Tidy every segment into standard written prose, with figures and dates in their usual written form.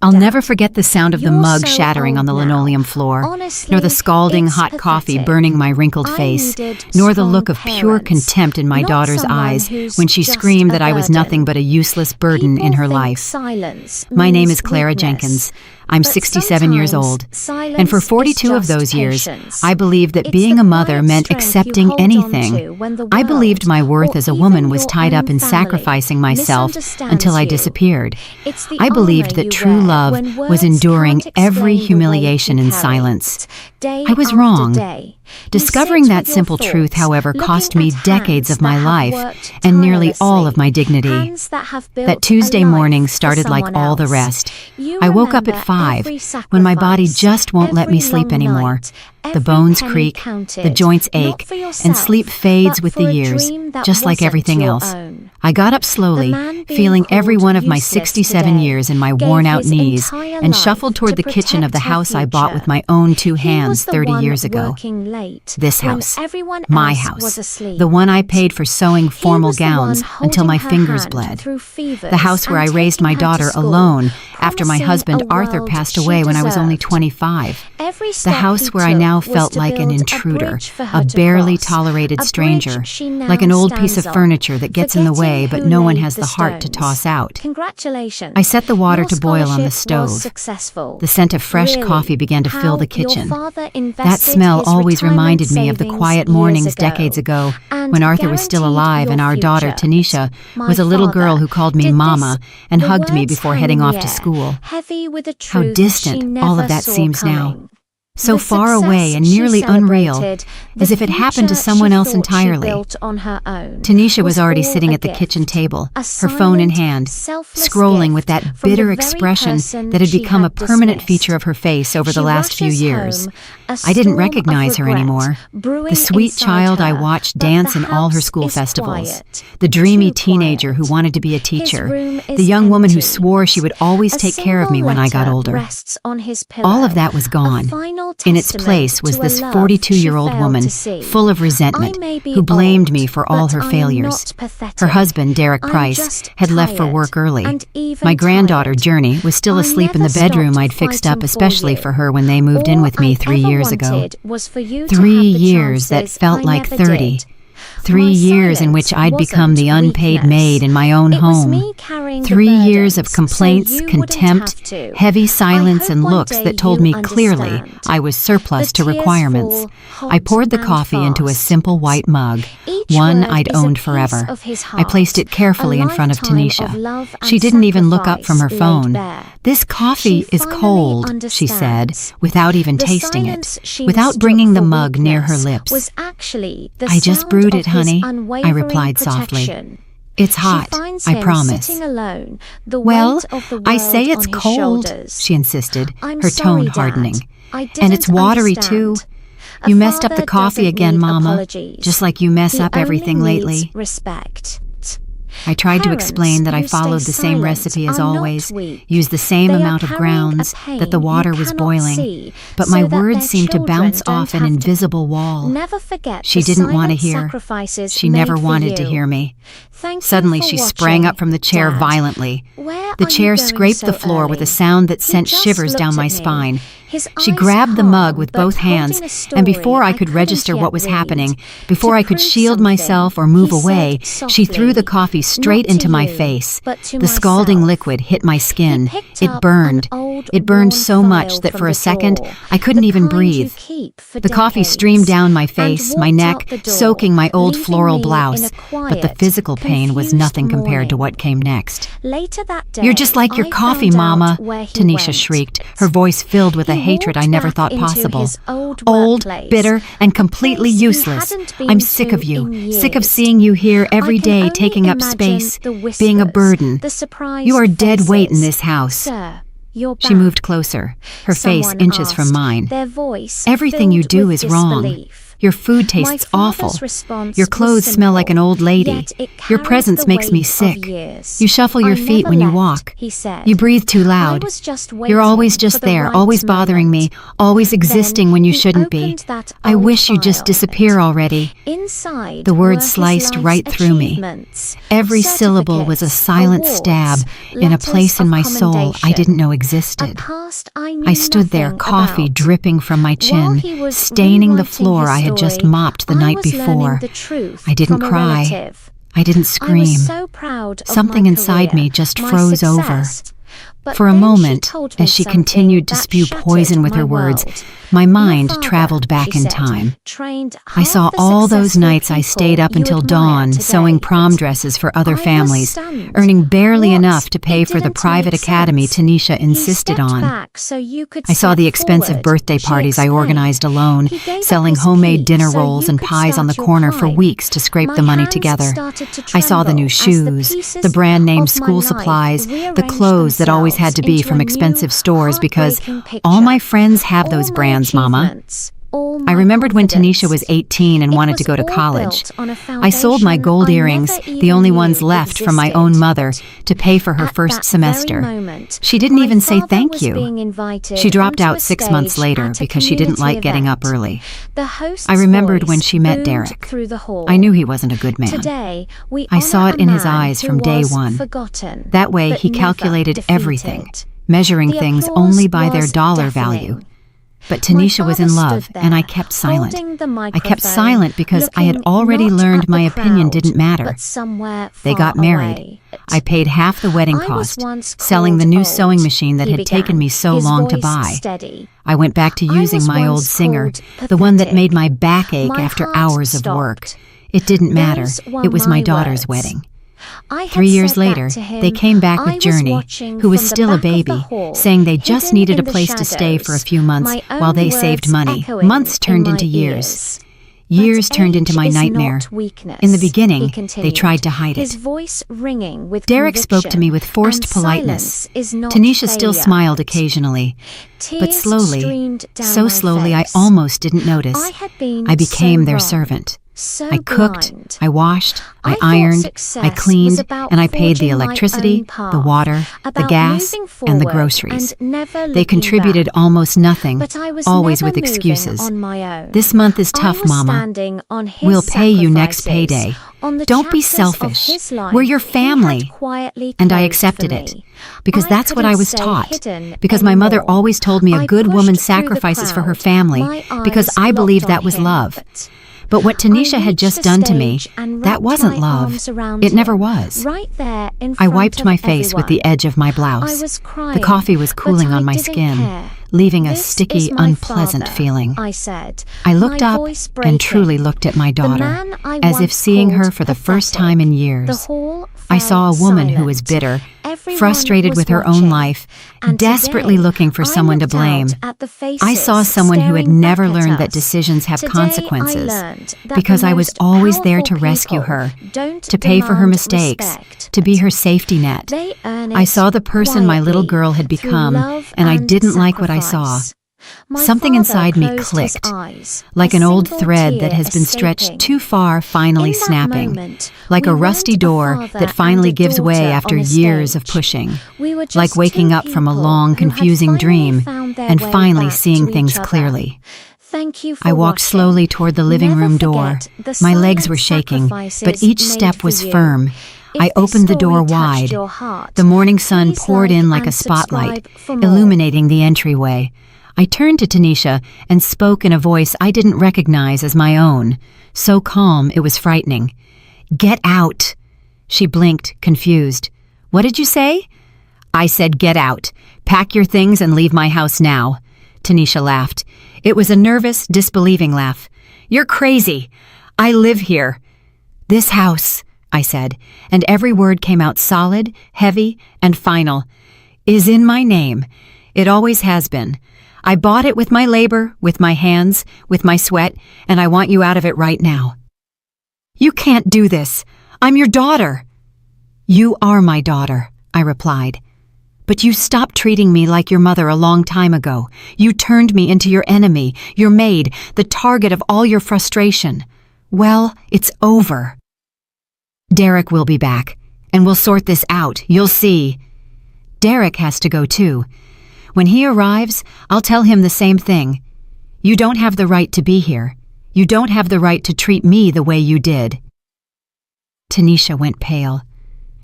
I'll never forget the sound of the mug shattering on the linoleum floor, nor the scalding hot coffee burning my wrinkled face, nor the look of pure contempt in my daughter's eyes when she screamed that I was nothing but a useless burden in her life. My name is Clara Jenkins. I'm 67 years old, and for 42 of those years, I believed that being a mother meant accepting anything. I believed my worth as a woman was tied up in sacrificing myself until I disappeared. I believed that true love was enduring every humiliation in silence. I was wrong. Discovering that simple truth, however, cost me decades of my life and nearly all of my dignity. That Tuesday morning started like all the rest. I woke up at 5, when my body just won't let me sleep anymore. The bones creak, the joints ache, and sleep fades with the years, just like everything else. I got up slowly, feeling every one of my 67 years in my worn-out knees, and shuffled toward the kitchen of the house I bought with my own 2 hands 30 years ago. This house, my house, the one I paid for sewing formal gowns until my fingers bled. The house where I raised my daughter alone after my husband Arthur passed away when I was only 25. The house where I now felt like an intruder, a barely tolerated stranger, like an old piece of furniture that gets in the way but no one has the heart to toss out. I set the water to boil on the stove. The scent of fresh coffee began to fill the kitchen. That smell always reminded me of the quiet mornings decades ago when Arthur was still alive and our daughter, Tanisha, was a little girl who called me Mama and hugged me before heading off to school. How distant all of that seems now. So far away and nearly unreal, as if it happened to someone else entirely. Tanisha was already sitting at the kitchen table, her phone in hand, scrolling with that bitter expression that had become a permanent feature of her face over the last few years. I didn't recognize her anymore. The sweet child I watched dance in all her school festivals. The dreamy teenager who wanted to be a teacher. The young woman who swore she would always take care of me when I got older. All of that was gone. In its place was this 42-year-old woman, full of resentment, who blamed me for all her failures. Her husband, Derek Price, had left for work early. My granddaughter, Journey, was still asleep in the bedroom I'd fixed up especially for her when they moved in with me 3 years ago. 3 years that felt like 30. 3 years in which I'd become the unpaid maid in my own home. 3 years of complaints, contempt, heavy silence, and looks that told me clearly I was surplus to requirements. I poured the coffee into a simple white mug, one I'd owned forever. I placed it carefully in front of Tanisha. She didn't even look up from her phone. "This coffee is cold," she said, without even tasting it, without bringing the mug near her lips. "I just brewed it, honey," I replied softly. "It's hot, I promise." "Well, I say it's cold," she insisted, her tone hardening. "And it's watery, too. You messed up the coffee again, Mama, just like you mess up everything lately." I tried to explain that I followed the same recipe as always, used the same amount of grounds, that the water was boiling, but my words seemed to bounce off an invisible wall. She didn't want to hear. She never wanted to hear me. Suddenly she sprang up from the chair violently. The chair scraped the floor with a sound that sent shivers down my spine. She grabbed the mug with both hands, and before I could register what was happening, before I could shield myself or move away, she threw the coffee straight into my face. The scalding liquid hit my skin. It burned. It burned so much that for a second, I couldn't even breathe. The coffee streamed down my face, my neck, soaking my old floral blouse, but the physical pain was nothing compared to what came next. "You're just like your coffee, Mama," Tanisha shrieked, her voice filled with a hatred I never thought possible. "Old, bitter, and completely useless. I'm sick of you, sick of seeing you here every day taking up space, being a burden. You are dead weight in this house." She moved closer, her face inches from mine. "Everything you do is wrong. Your food tastes awful. Your clothes smell like an old lady. Your presence makes me sick. You shuffle your feet when you walk. You breathe too loud. You're always just there, always bothering me, always existing when you shouldn't be. I wish you'd just disappear already. The words sliced right through me. Every syllable was a silent stab in a place in my soul I didn't know existed. I stood there, coffee dripping from my chin, staining the floor I had just mopped the night before. I didn't cry. I didn't scream. Something inside me just froze over. For a moment, as she continued to spew poison with her words, my mind traveled back in time. I saw all those nights I stayed up until dawn sewing prom dresses for other families, earning barely enough to pay for the private academy Tanisha insisted on. I saw the expensive birthday parties I organized alone, selling homemade dinner rolls and pies on the corner for weeks to scrape the money together. I saw the new shoes, the brand-name school supplies, the clothes that always had to be from expensive stores because all my friends have those brands, Mama. I remembered when Tanisha was 18 and wanted to go to college. I sold my gold earrings, the only ones left from my own mother, to pay for her first semester. She didn't even say thank you. She dropped out 6 months later because she didn't like getting up early. I remembered when she met Derek. I knew he wasn't a good man. I saw it in his eyes from day one. That way he calculated everything, measuring things only by their dollar value. But Tanisha was in love, and I kept silent. I kept silent because I had already learned my opinion didn't matter. They got married. I paid half the wedding cost, selling the new sewing machine that had taken me so long to buy. I went back to using my old singer, the one that made my back ache after hours of work. It didn't matter. It was my daughter's wedding. 3 years later, they came back with Journey, who was still a baby, saying they just needed a place to stay for a few months while they saved money. Months turned into years. Years turned into my nightmare. In the beginning, they tried to hide it. Derek spoke to me with forced politeness. Tanisha still smiled occasionally. But slowly, so slowly I almost didn't notice. I became their servant. I cooked, I washed, I ironed, I cleaned, and I paid the electricity, the water, the gas, and the groceries. They contributed almost nothing, always with excuses. This month is tough, Mama. We'll pay you next payday. Don't be selfish. We're your family. And I accepted it. Because that's what I was taught. Because my mother always told me a good woman sacrifices for her family. Because I believed that was love. But what Tanisha had just done to me, that wasn't love. It never was. I wiped my face with the edge of my blouse. The coffee was cooling on my skin, leaving a sticky, unpleasant feeling. I looked up and truly looked at my daughter, as if seeing her for the first time in years. I saw a woman who was bitter, frustrated with her own life, desperately looking for someone to blame. I saw someone who had never learned that decisions have consequences, because I was always there to rescue her, to pay for her mistakes, to be her safety net. I saw the person my little girl had become, and I didn't like what I saw. Something inside me clicked, like an old thread that has been stretched too far finally snapping, like a rusty door that finally gives way after years of pushing, like waking up from a long, confusing dream and finally seeing things clearly. I walked slowly toward the living room door. My legs were shaking, but each step was firm. I opened the door wide. The morning sun poured in like a spotlight, illuminating the entryway. I turned to Tanisha and spoke in a voice I didn't recognize as my own, so calm it was frightening. "Get out!" She blinked, confused. "What did you say?" I said, "Get out. Pack your things and leave my house now." Tanisha laughed. It was a nervous, disbelieving laugh. "You're crazy. I live here." "This house," I said, and every word came out solid, heavy, and final, "is in my name. It always has been. I bought it with my labor, with my hands, with my sweat, and I want you out of it right now." "You can't do this. I'm your daughter." "You are my daughter," I replied. But you stopped treating me like your mother a long time ago. You turned me into your enemy, your maid, the target of all your frustration. Well, it's over. Derek will be back, and we'll sort this out, you'll see. Derek has to go too. When he arrives, I'll tell him the same thing. You don't have the right to be here. You don't have the right to treat me the way you did. Tanisha went pale.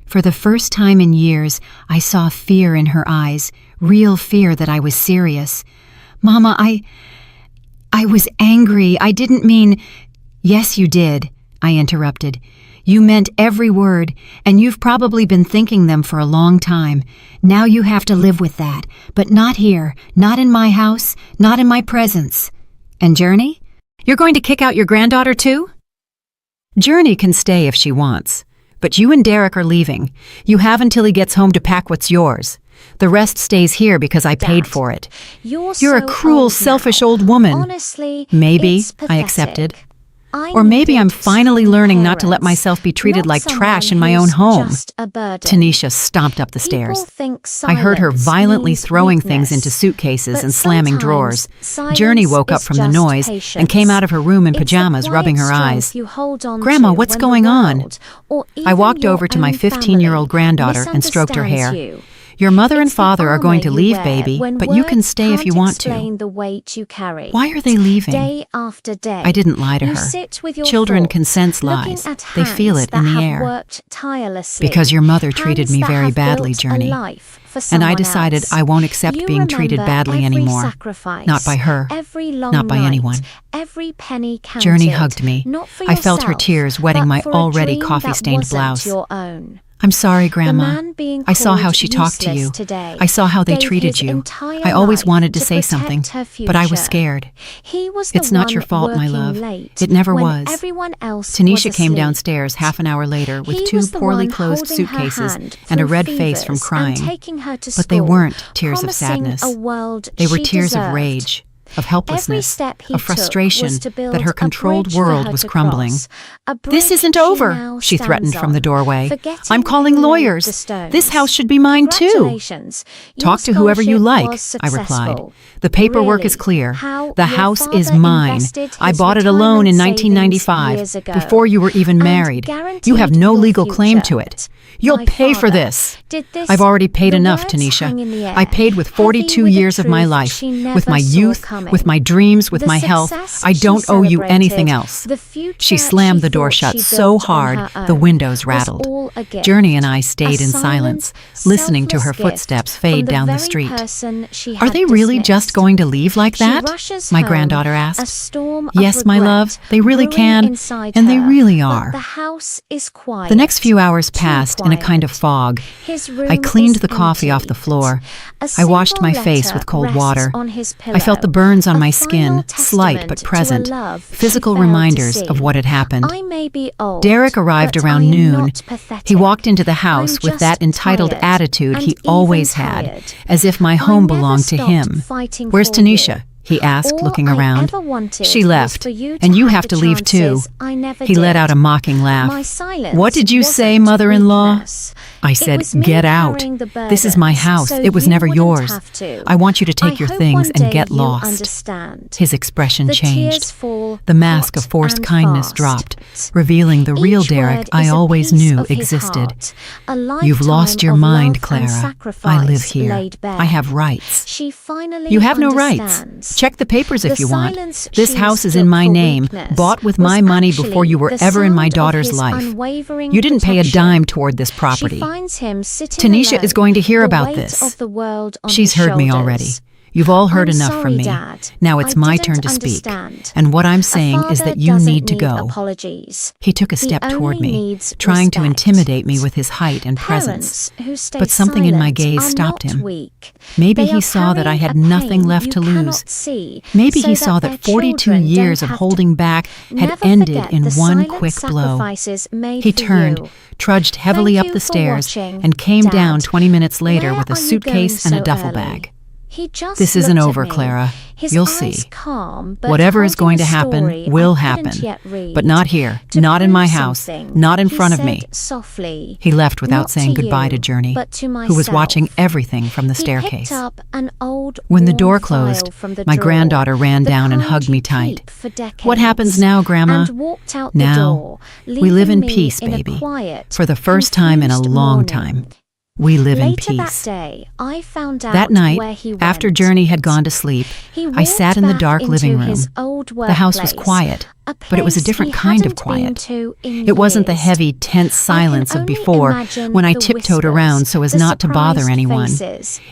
For the first time in years, I saw fear in her eyes, real fear that I was serious. Mama, I was angry. I didn't mean— Yes, you did, I interrupted. You meant every word, and you've probably been thinking them for a long time. Now you have to live with that, but not here, not in my house, not in my presence. And Journey? You're going to kick out your granddaughter too? Journey can stay if she wants. But you and Derek are leaving. You have until he gets home to pack what's yours. The rest stays here because I paid for it. You're a cruel, selfish old woman. Honestly, maybe, I accepted. Or maybe I'm finally learning not to let myself be treated like trash in my own home. Tanisha stomped up the stairs. I heard her violently throwing things into suitcases and slamming drawers. Journey woke up from the noise and came out of her room in pajamas, rubbing her eyes. Grandma, what's going on? I walked over to my 15-year-old granddaughter and stroked her hair. Your mother and father are going to leave, baby, but you can stay if you want to. Why are they leaving? I didn't lie to her. Children can sense lies. They feel it in the air. Because your mother treated me very badly, Journey. And I decided I won't accept being treated badly anymore. Not by her. Not by anyone. Journey hugged me. I felt her tears wetting my already coffee-stained blouse. I'm sorry, Grandma. I saw how she talked to you. I saw how they treated you. I always wanted to say something, but I was scared. It's not your fault, my love. It never was. Tanisha came downstairs half an hour later with two poorly closed suitcases and a red face from crying. But they weren't tears of sadness. They were tears of rage, of helplessness, of frustration that her controlled world was crumbling. This isn't over, she threatened from the doorway. I'm calling lawyers. This house should be mine too. Talk to whoever you like, I replied. The paperwork is clear. The house is mine. I bought it alone in 1995, before you were even married. You have no legal claim to it. You'll pay for this. I've already paid enough, Tanisha. I paid with 42 years of my life, with my youth, with my dreams, with my health. I don't owe you anything else. She slammed the door shut so hard, the windows rattled. Journey and I stayed in silence, listening to her footsteps fade down the street. Are they really just going to leave like that? My granddaughter asked. Yes, my love, they really can, and they really are. The next few hours passed in a kind of fog. I cleaned the coffee off the floor. I washed my face with cold water. I felt the burns on my skin, slight but present, physical reminders of what had happened. Derek arrived around noon. He walked into the house with that entitled attitude he always had, as if my home belonged to him. Where's Tanisha? He asked, looking around. She left, and you have to leave too. He let out a mocking laugh. What did you say, mother-in-law? I said, get out. This is my house. It was never yours. I want you to take your things and get lost. His expression changed. The mask of forced kindness dropped, revealing the real Derek I always knew existed. You've lost your mind, Clara. I live here. I have rights. You have no rights. Check the papers if you want. This house is in my name, bought with my money before you were ever in my daughter's life. You didn't pay a dime toward this property. Tanisha is going to hear about this. She's heard me already. You've all heard enough from me. Now it's my turn to speak. And what I'm saying is that you need to go. He took a step toward me, trying to intimidate me with his height and presence. But something in my gaze stopped him. Maybe he saw that I had nothing left to lose. Maybe he saw that 42 years of holding back had ended in one quick blow. He turned, trudged heavily up the stairs, and came down 20 minutes later with a suitcase and a duffel bag. This isn't over, Clara. You'll see. Whatever is going to happen will happen. But not here, not in my house, not in front of me. He left without saying goodbye to Journey, who was watching everything from the staircase. When the door closed, my granddaughter ran down and hugged me tight. What happens now, Grandma? Now, we live in peace, baby. For the first time in a long time. We live in peace. That night, after Journey had gone to sleep, I sat in the dark living room. The house was quiet, but it was a different kind of quiet. It wasn't the heavy, tense silence of before when I tiptoed around so as not to bother anyone.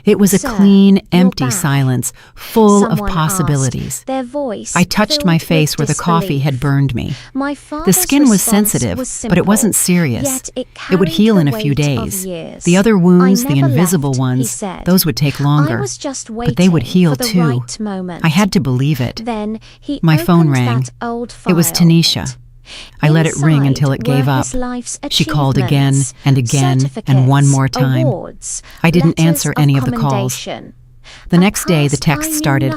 It was a clean, empty silence, full of possibilities. I touched my face where the coffee had burned me. The skin was sensitive, but it wasn't serious. It would heal in a few days. The other wounds, the invisible ones, those would take longer, but they would heal too. I had to believe it. My phone rang. It was Tanisha. I let it ring until it gave up. She called again and again and one more time. I didn't answer any of the calls. The next day, the text started,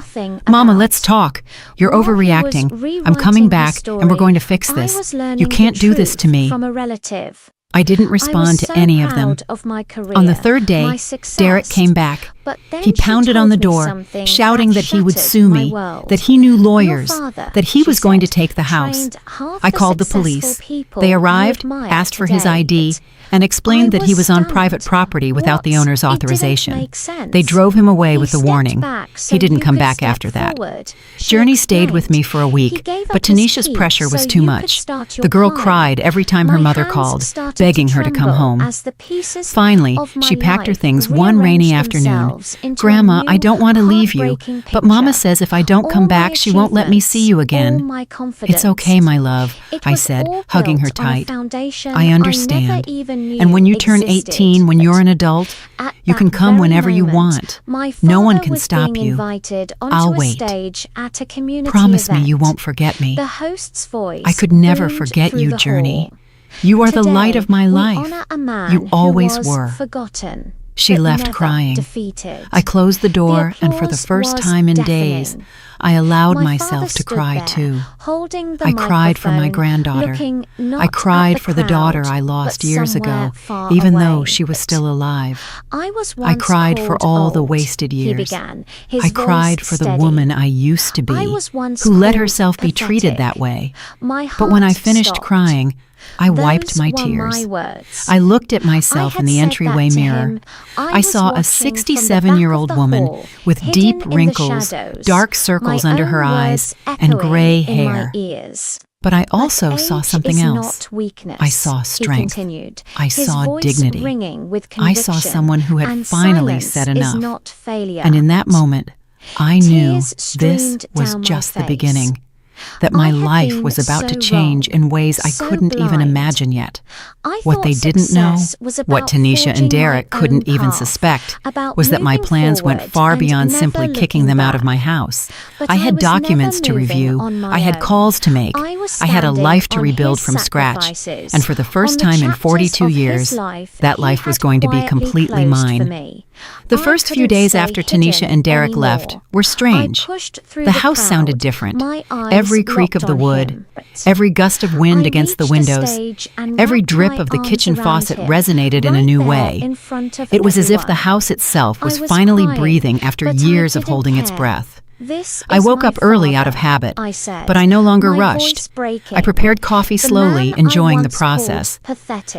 "Mama, let's talk. You're overreacting. I'm coming back and we're going to fix this. You can't do this to me." I didn't respond to any of them. On the third day, Derek came back. He pounded on the door, shouting that he would sue me, that he knew lawyers, that he was going to take the house. I called the police. They arrived, asked for his ID, and explained that he was on private property without the owner's authorization. They drove him away with the warning. He didn't come back after that. Journey stayed with me for a week, but Tanisha's pressure was too much. The girl cried every time her mother called, begging her to come home. Finally, she packed her things one rainy afternoon. "Grandma, I don't want to leave you, but Mama says if I don't come back, she won't let me see you again." "It's okay, my love," I said, hugging her tight. "I understand. And when you turn 18, when you're an adult, you can come whenever you want. No one can stop you. I'll wait. Promise me you won't forget me." I could never forget you, Journey. You are the light of my life. You always were. She left crying. I closed the door, and for the first time in days, I allowed myself to cry too. I cried for my granddaughter. I cried for the daughter I lost years ago, even though she was still alive. I cried for all the wasted years. I cried for the woman I used to be, who let herself be treated that way. But when I finished crying, I wiped my tears. I looked at myself in the entryway mirror. I saw a 67-year-old woman with deep wrinkles, dark circles under her eyes, and gray hair. But I also saw something else. I saw strength. I saw dignity. I saw someone who had finally said enough. And in that moment, I knew this was just the beginning. That my life was about to change in ways I couldn't even imagine yet. What they didn't know, what Tanisha and Derek couldn't even suspect, was that my plans went far beyond simply kicking them out of my house. I had documents to review, I had calls to make, I had a life to rebuild from scratch, and for the first time in 42 years, that life was going to be completely mine. The first few days after Tanisha and Derek left were strange. The house sounded different. Every creak of the wood, every gust of wind against the windows, every drip of the kitchen faucet resonated in a new way. It was as if the house itself was finally breathing after years of holding its breath. I woke up early out of habit, but I no longer rushed. I prepared coffee slowly, enjoying the process.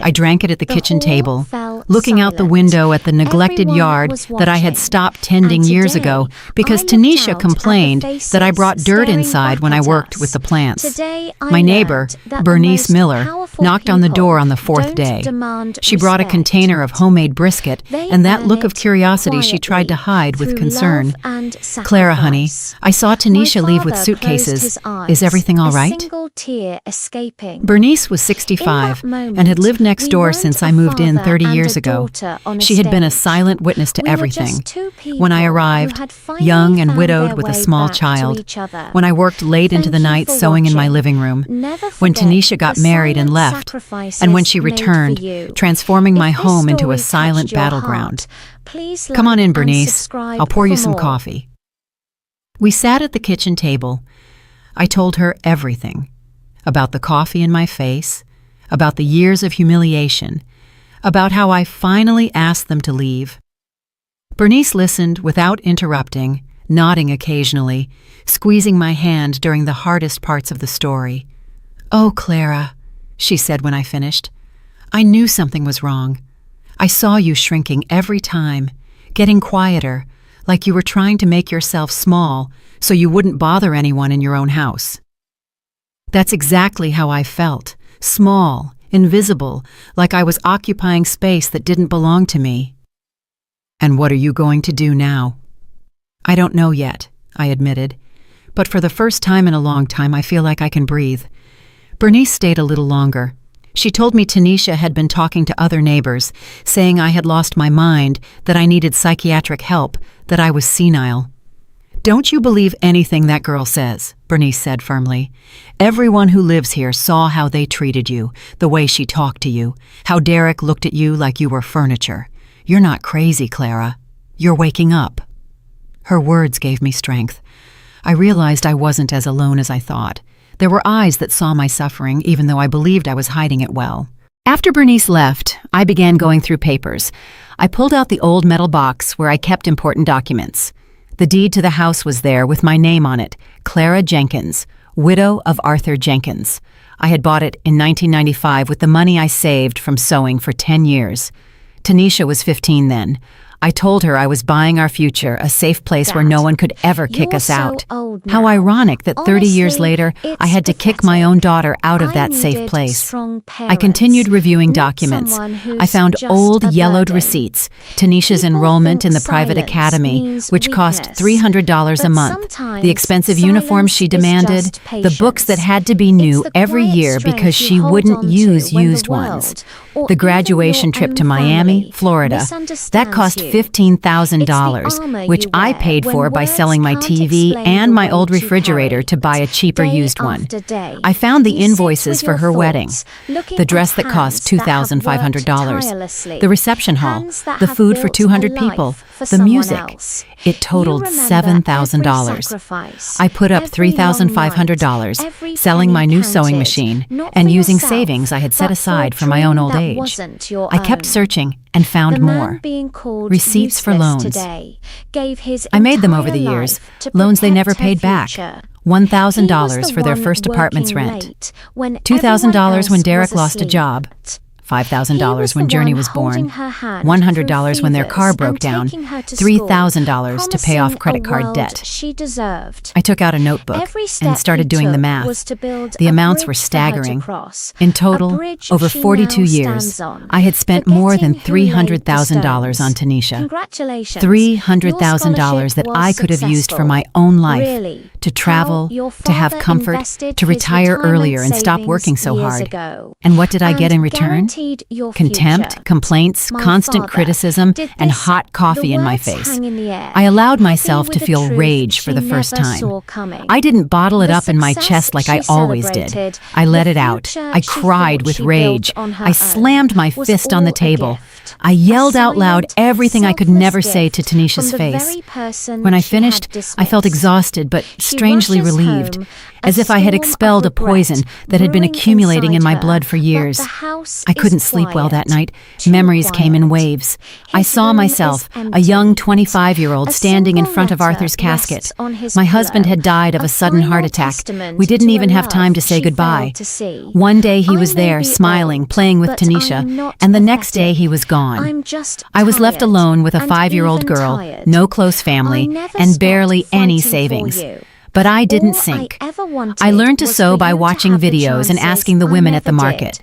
I drank it at the kitchen table, looking out the window at the neglected yard that I had stopped tending years ago because Tanisha complained that I brought dirt inside when I worked with the plants. My neighbor, Bernice Miller, knocked on the door on the fourth day. She brought a container of homemade brisket, and that look of curiosity she tried to hide with concern. "Clara, honey, I saw Tanisha leave with suitcases. Is everything all right?" tear escaping. Bernice was 65 and had lived next door since I moved in 30 years ago. She had been a silent witness to everything. When I arrived, young and widowed with a small child. When I worked late into the night sewing in my living room. When Tanisha got married and left. And when she returned, transforming my home into a silent battleground. Come on in, Bernice. I'll pour you some coffee. We sat at the kitchen table. I told her everything. About the coffee in my face, about the years of humiliation, about how I finally asked them to leave. Bernice listened without interrupting, nodding occasionally, squeezing my hand during the hardest parts of the story. "Oh, Clara," she said when I finished, "I knew something was wrong. I saw you shrinking every time, getting quieter, like you were trying to make yourself small so you wouldn't bother anyone in your own house." That's exactly how I felt, small, invisible, like I was occupying space that didn't belong to me. "And what are you going to do now?" "I don't know yet," I admitted, "but for the first time in a long time I feel like I can breathe." Bernice stayed a little longer. She told me Tanisha had been talking to other neighbors, saying I had lost my mind, that I needed psychiatric help, that I was senile. "Don't you believe anything that girl says," Bernice said firmly. "Everyone who lives here saw how they treated you, the way she talked to you, how Derek looked at you like you were furniture. You're not crazy, Clara. You're waking up." Her words gave me strength. I realized I wasn't as alone as I thought. There were eyes that saw my suffering, even though I believed I was hiding it well. After Bernice left, I began going through papers. I pulled out the old metal box where I kept important documents. The deed to the house was there with my name on it, Clara Jenkins, widow of Arthur Jenkins. I had bought it in 1995 with the money I saved from sewing for 10 years. Tanisha was 15 then. I told her I was buying our future, a safe place where no one could ever kick us out. How ironic that 30 years later, I had to kick my own daughter out of that safe place. I continued reviewing documents. I found old, yellowed receipts, Tanisha's enrollment in the private academy, which cost $300 a month, the expensive uniforms she demanded, the books that had to be new every year because she wouldn't use used ones, the graduation trip to Miami, Florida. That cost $15,000, which I paid for by selling my TV and my old refrigerator to buy a cheaper used one. I found the invoices for her wedding, the dress that cost $2,500, the reception hall, the food for 200 people, the music. It totaled $7,000. I put up $3,500, selling my new sewing machine and using savings I had set aside for my own old age. I kept searching and found more. Receipts for loans. I made them over the years, loans they never paid back. $1,000 for their first apartment's rent. $2,000 when Derek lost a job. $5,000 when Journey was born, $100 when their car broke down, $3,000 to pay off credit card debt. I took out a notebook and started doing the math. The amounts were staggering. In total, over 42 years, I had spent more than $300,000 on Tanisha. $300,000 that I could have used for my own life, to travel, to have comfort, to retire earlier and stop working so hard. And what did I get in return? Contempt, complaints, constant criticism, and hot coffee in my face. I allowed myself to feel rage for the first time. I didn't bottle it up in my chest like I always did. I let it out. I cried with rage. I slammed my fist on the table. I yelled out loud everything I could never say to Tanisha's face. When I finished, I felt exhausted but strangely relieved, as if I had expelled a poison that had been accumulating in my blood for years. I couldn't sleep well that night. Memories came in waves. I saw myself, a young 25-year-old, standing in front of Arthur's casket. My husband had died of a sudden heart attack. We didn't even have time to say goodbye. One day he was there, smiling, playing with Tanisha, and the next day he was gone. I was left alone with a 5-year-old girl, no close family, and barely any savings. But I didn't sink. I learned to sew by watching videos and asking the women at the market.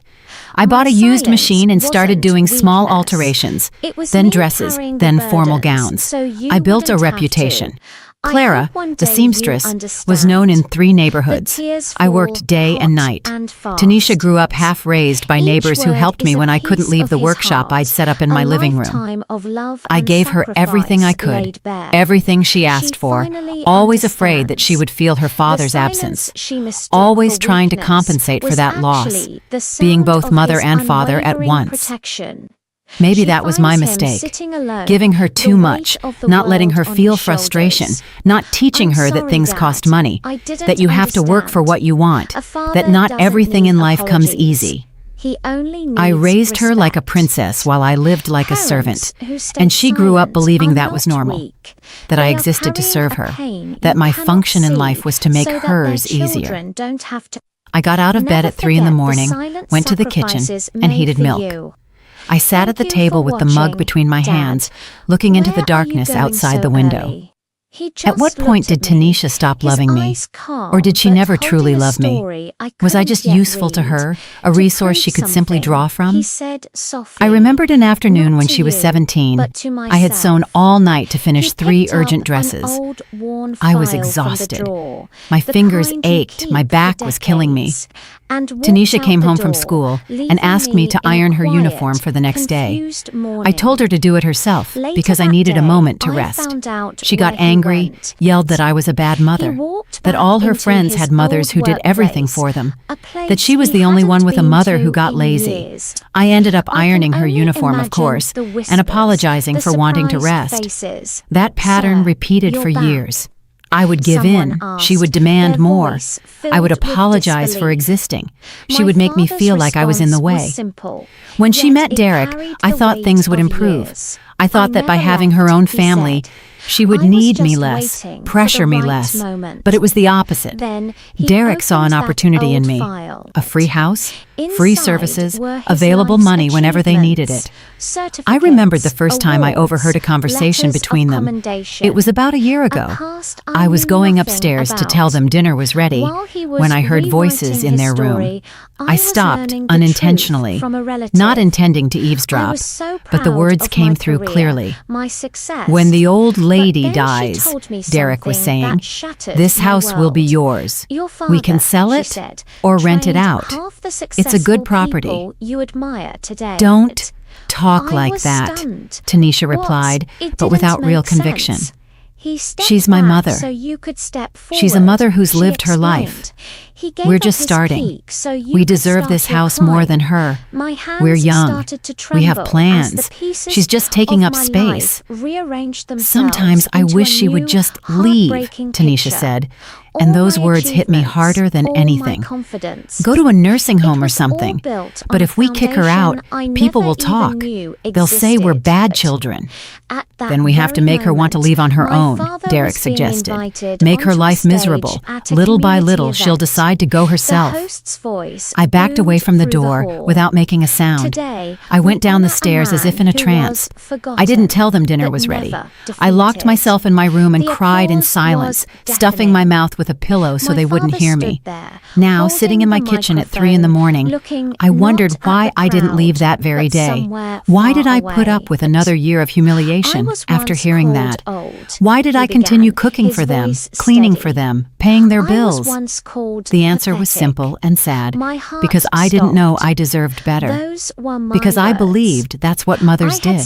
I bought a used machine and started doing small alterations, then dresses, then formal gowns. I built a reputation. Clara, the seamstress, was known in 3 neighborhoods. I worked day and night. Tanisha grew up half-raised by neighbors who helped me when I couldn't leave the workshop I'd set up in my living room. I gave her everything I could, everything she asked for, always afraid that she would feel her father's absence, always trying to compensate for that loss, being both mother and father at once. Maybe that was my mistake, giving her too much, not letting her feel frustration, not teaching her that things cost money, that you have to work for what you want, that not everything in life comes easy. I raised her like a princess while I lived like a servant, and she grew up believing that was normal, that I existed to serve her, that my function in life was to make hers easier. I got out of bed at 3 in the morning, went to the kitchen, and heated milk. I sat at the table with the mug between my hands, looking into the darkness outside the window. At what point did Tanisha stop loving me? Or did she never truly love me? Was I just useful to her, a resource she could simply draw from? I remembered an afternoon when she was 17. I had sewn all night to finish 3 urgent dresses. I was exhausted. My fingers ached, my back was killing me. Tanisha came home from school and asked me to iron her uniform for the next day. I told her to do it herself because I needed a moment to rest. She got angry, yelled that I was a bad mother, that all her friends had mothers who did everything for them, that she was the only one with a mother who got lazy. I ended up ironing her uniform, of course, and apologizing for wanting to rest. That pattern repeated for years. I would give in. She would demand more. I would apologize for existing. She would make me feel like I was in the way. When she met Derek, I thought things would improve. I thought that by having her own family, she would need me less, pressure me less, but it was the opposite. Derek saw an opportunity in me, a free house, free services, available money whenever they needed it. I remembered the first time I overheard a conversation between them. It was about a year ago. I was going upstairs to tell them dinner was ready when I heard voices in their room. I stopped unintentionally, not intending to eavesdrop, but the words came through clearly. When the old lady dies, Derek was saying, this house will be yours. We can sell it or rent it out. It's a good property. Don't talk like that, Tanisha replied, but without real conviction. She's my mother. She's a mother who's lived her life. We're just starting. We deserve this house more than her. We're young. We have plans. She's just taking up space. Sometimes I wish she would just leave, Tanisha said, and those words hit me harder than anything. Go to a nursing home or something. But if we kick her out, people will talk. They'll say we're bad children. Then we have to make her want to leave on her own, Derek suggested. Make her life miserable. Little by little, she'll decide to go herself. I backed away from the door without making a sound. I went down the stairs as if in a trance. I didn't tell them dinner was ready. I locked myself in my room and cried in silence, stuffing my mouth with a pillow so they wouldn't hear me. Now, sitting in my kitchen at 3 in the morning, I wondered why I didn't leave that very day. Why did I put up with another year of humiliation after hearing that? Why did I continue cooking for them, cleaning for them, paying their bills? The answer was simple and sad, because I didn't know I deserved better. Because I believed that's what mothers did.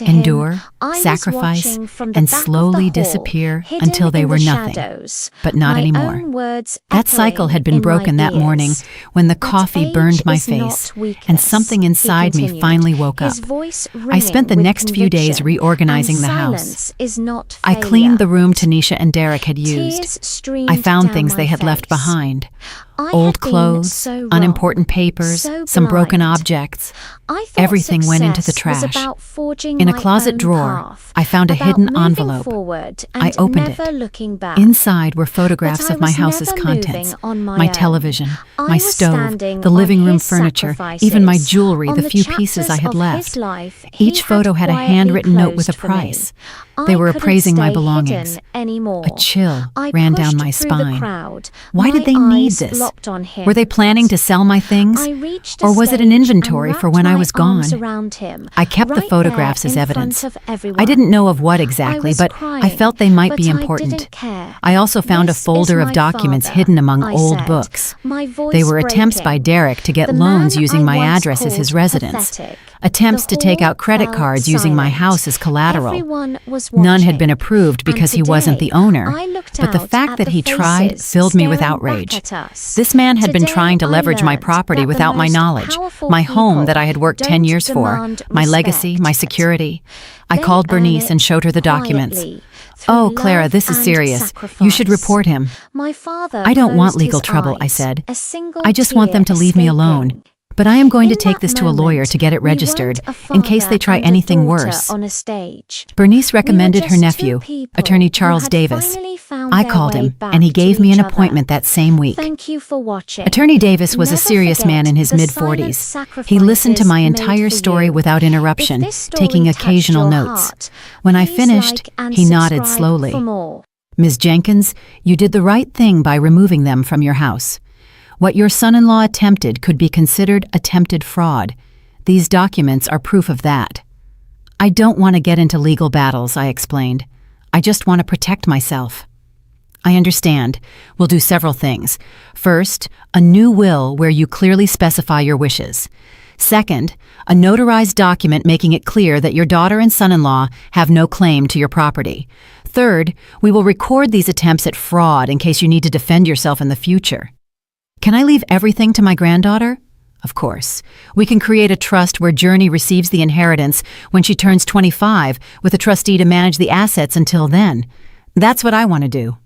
Endure, sacrifice, and slowly disappear until they were nothing. But not anymore. That cycle had been broken that morning when the coffee burned my face, and something inside me finally woke up. I spent the next few days reorganizing the house. I cleaned the room Tanisha and Derek had used. I found things they had left behind. Old clothes, unimportant papers, some broken objects. Everything went into the trash. In a closet drawer, I found a hidden envelope. I opened it. Inside were photographs of my house's contents, my television, my stove, the living room furniture, even my jewelry, the few pieces I had left. Each photo had a handwritten note with a price. They were appraising my belongings. A chill ran down my spine. Why did they need this? dropped on him. Were they planning to sell my things? Or was it an inventory for when I was gone? I kept the photographs as evidence. I didn't know of what exactly, but I felt they might be important. I also found a folder of documents hidden among old books. They were attempts by Derek to get loans using my address as his residence. Attempts to take out credit cards using my house as collateral. None had been approved because he wasn't the owner, but the fact that he tried filled me with outrage. This man had been trying to leverage my property without my knowledge, my home that I had worked 10 years for, my legacy, my security. I called Bernice and showed her the documents. "Oh, Clara, this is serious. You should report him." "I don't want legal trouble," I said. "I just want them to leave me alone. But I am going to take this to a lawyer to get it registered, in case they try anything worse." Bernice recommended her nephew, attorney Charles Davis. I called him, and he gave me an appointment that same week. Attorney Davis was a serious man in his mid-40s. He listened to my entire story without interruption, taking occasional notes. When I finished, he nodded slowly. "Ms. Jenkins, you did the right thing by removing them from your house. What your son-in-law attempted could be considered attempted fraud. These documents are proof of that." "I don't want to get into legal battles," I explained. "I just want to protect myself." "I understand. We'll do several things. First, a new will where you clearly specify your wishes. Second, a notarized document making it clear that your daughter and son-in-law have no claim to your property. Third, we will record these attempts at fraud in case you need to defend yourself in the future." "Can I leave everything to my granddaughter?" "Of course. We can create a trust where Journey receives the inheritance when she turns 25, with a trustee to manage the assets until then. That's what I want to do."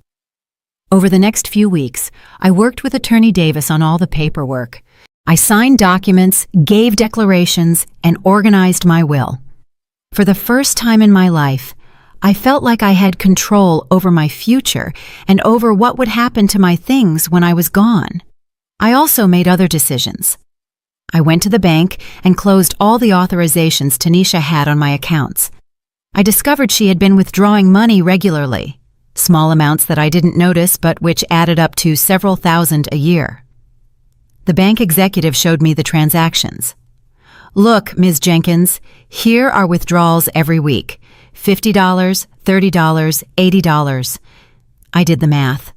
Over the next few weeks, I worked with Attorney Davis on all the paperwork. I signed documents, gave declarations, and organized my will. For the first time in my life, I felt like I had control over my future and over what would happen to my things when I was gone. I also made other decisions. I went to the bank and closed all the authorizations Tanisha had on my accounts. I discovered she had been withdrawing money regularly, small amounts that I didn't notice but which added up to several thousand a year. The bank executive showed me the transactions. "Look, Ms. Jenkins, here are withdrawals every week. $50, $30, $80. I did the math.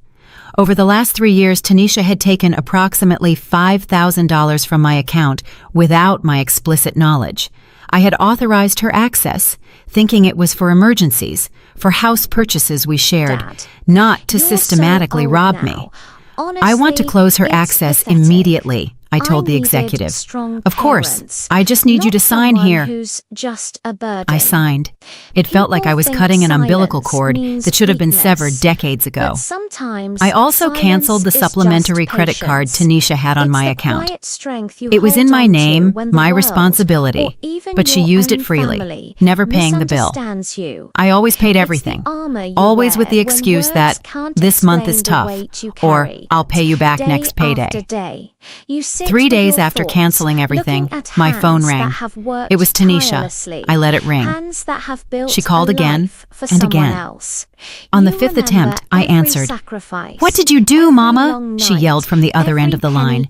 Over the last 3 years, Tanisha had taken approximately $5,000 from my account without my explicit knowledge. I had authorized her access, thinking it was for emergencies, for house purchases we shared, not to systematically rob me. I want to close her access immediately, I told the executive. "Of course, I just need you to sign here." I signed. It felt like I was cutting an umbilical cord that should have been severed decades ago. I also canceled the supplementary credit card Tanisha had on my account. It was in my name, my responsibility, but she used it freely, never paying the bill. I always paid everything, always with the excuse that this month is tough, or I'll pay you back next payday. 3 days after canceling everything, my phone rang. It was Tanisha. I let it ring. She called again and again. On the 5th attempt, I answered. "What did you do, Mama?" she yelled from the other end of the line.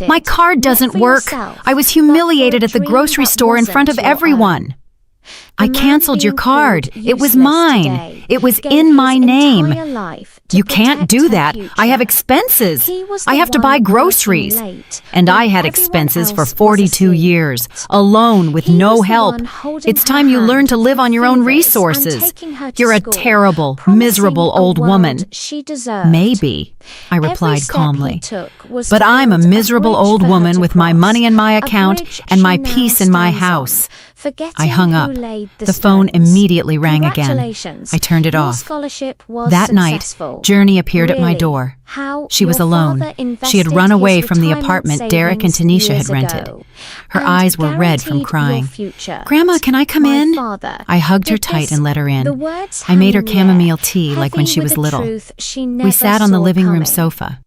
"My card doesn't work. I was humiliated at the grocery store in front of everyone." "I canceled your card. It was mine. It was in my name." "You can't do that. I have expenses. I have to buy groceries." And I had expenses for 42 years, alone with no help. "It's time you learn to live on your own resources. You're a terrible, miserable old woman." "Maybe," I replied calmly. "But I'm a miserable old woman with my money in my account and my peace in my house." I hung up. The phone immediately rang again. I turned it off. That night, Journey appeared at my door. She was alone. She had run away from the apartment Derek and Tanisha had rented. Her eyes were red from crying. "Grandma, can I come in?" I hugged her tight and let her in. I made her chamomile tea like when she was little. We sat on the living room sofa.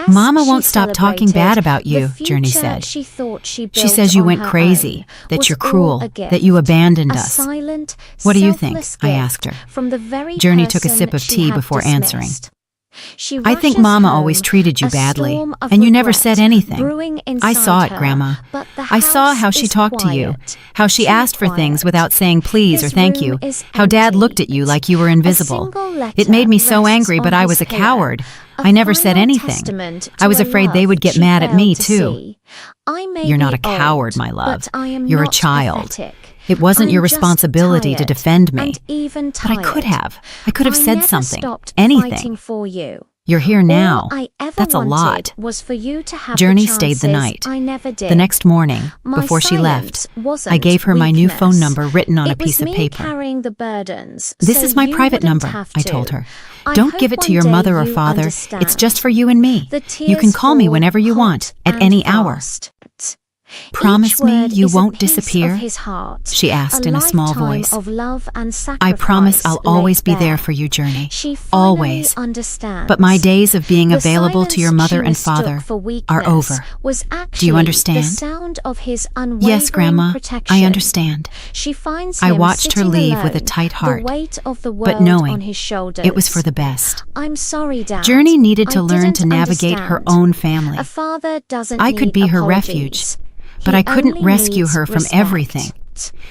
"Mama won't stop talking bad about you," Journey said. "She says you went crazy, that you're cruel, that you abandoned us." "What do you think?" I asked her. Journey took a sip of tea before answering. I think Mama always treated you badly, and you never said anything. I saw it, Grandma. I saw how she talked to you, how she asked for things without saying please or thank you, how Dad looked at you like you were invisible. It made me so angry, but I was a coward. I never said anything. I was afraid they would get mad at me, too. You're not a coward, my love. You're a child. It wasn't your responsibility to defend me. But I could have. I could have said something. Anything. You're here now. That's a lot. Journey stayed the night. The next morning, before she left, I gave her my new phone number written on a piece of paper. This is my private number, I told her. Don't give it to your mother or father. It's just for you and me. You can call me whenever you want, at any hour. Promise me you won't disappear? She asked in a small voice. I promise I'll always be there for you, Journey. Always. But my days of being available to your mother and father are over. Do you understand? Yes, Grandma, I understand. I watched her leave with a tight heart, but knowing it was for the best. Journey needed to learn to navigate her own family. I could be her refuge, but I couldn't rescue her from everything.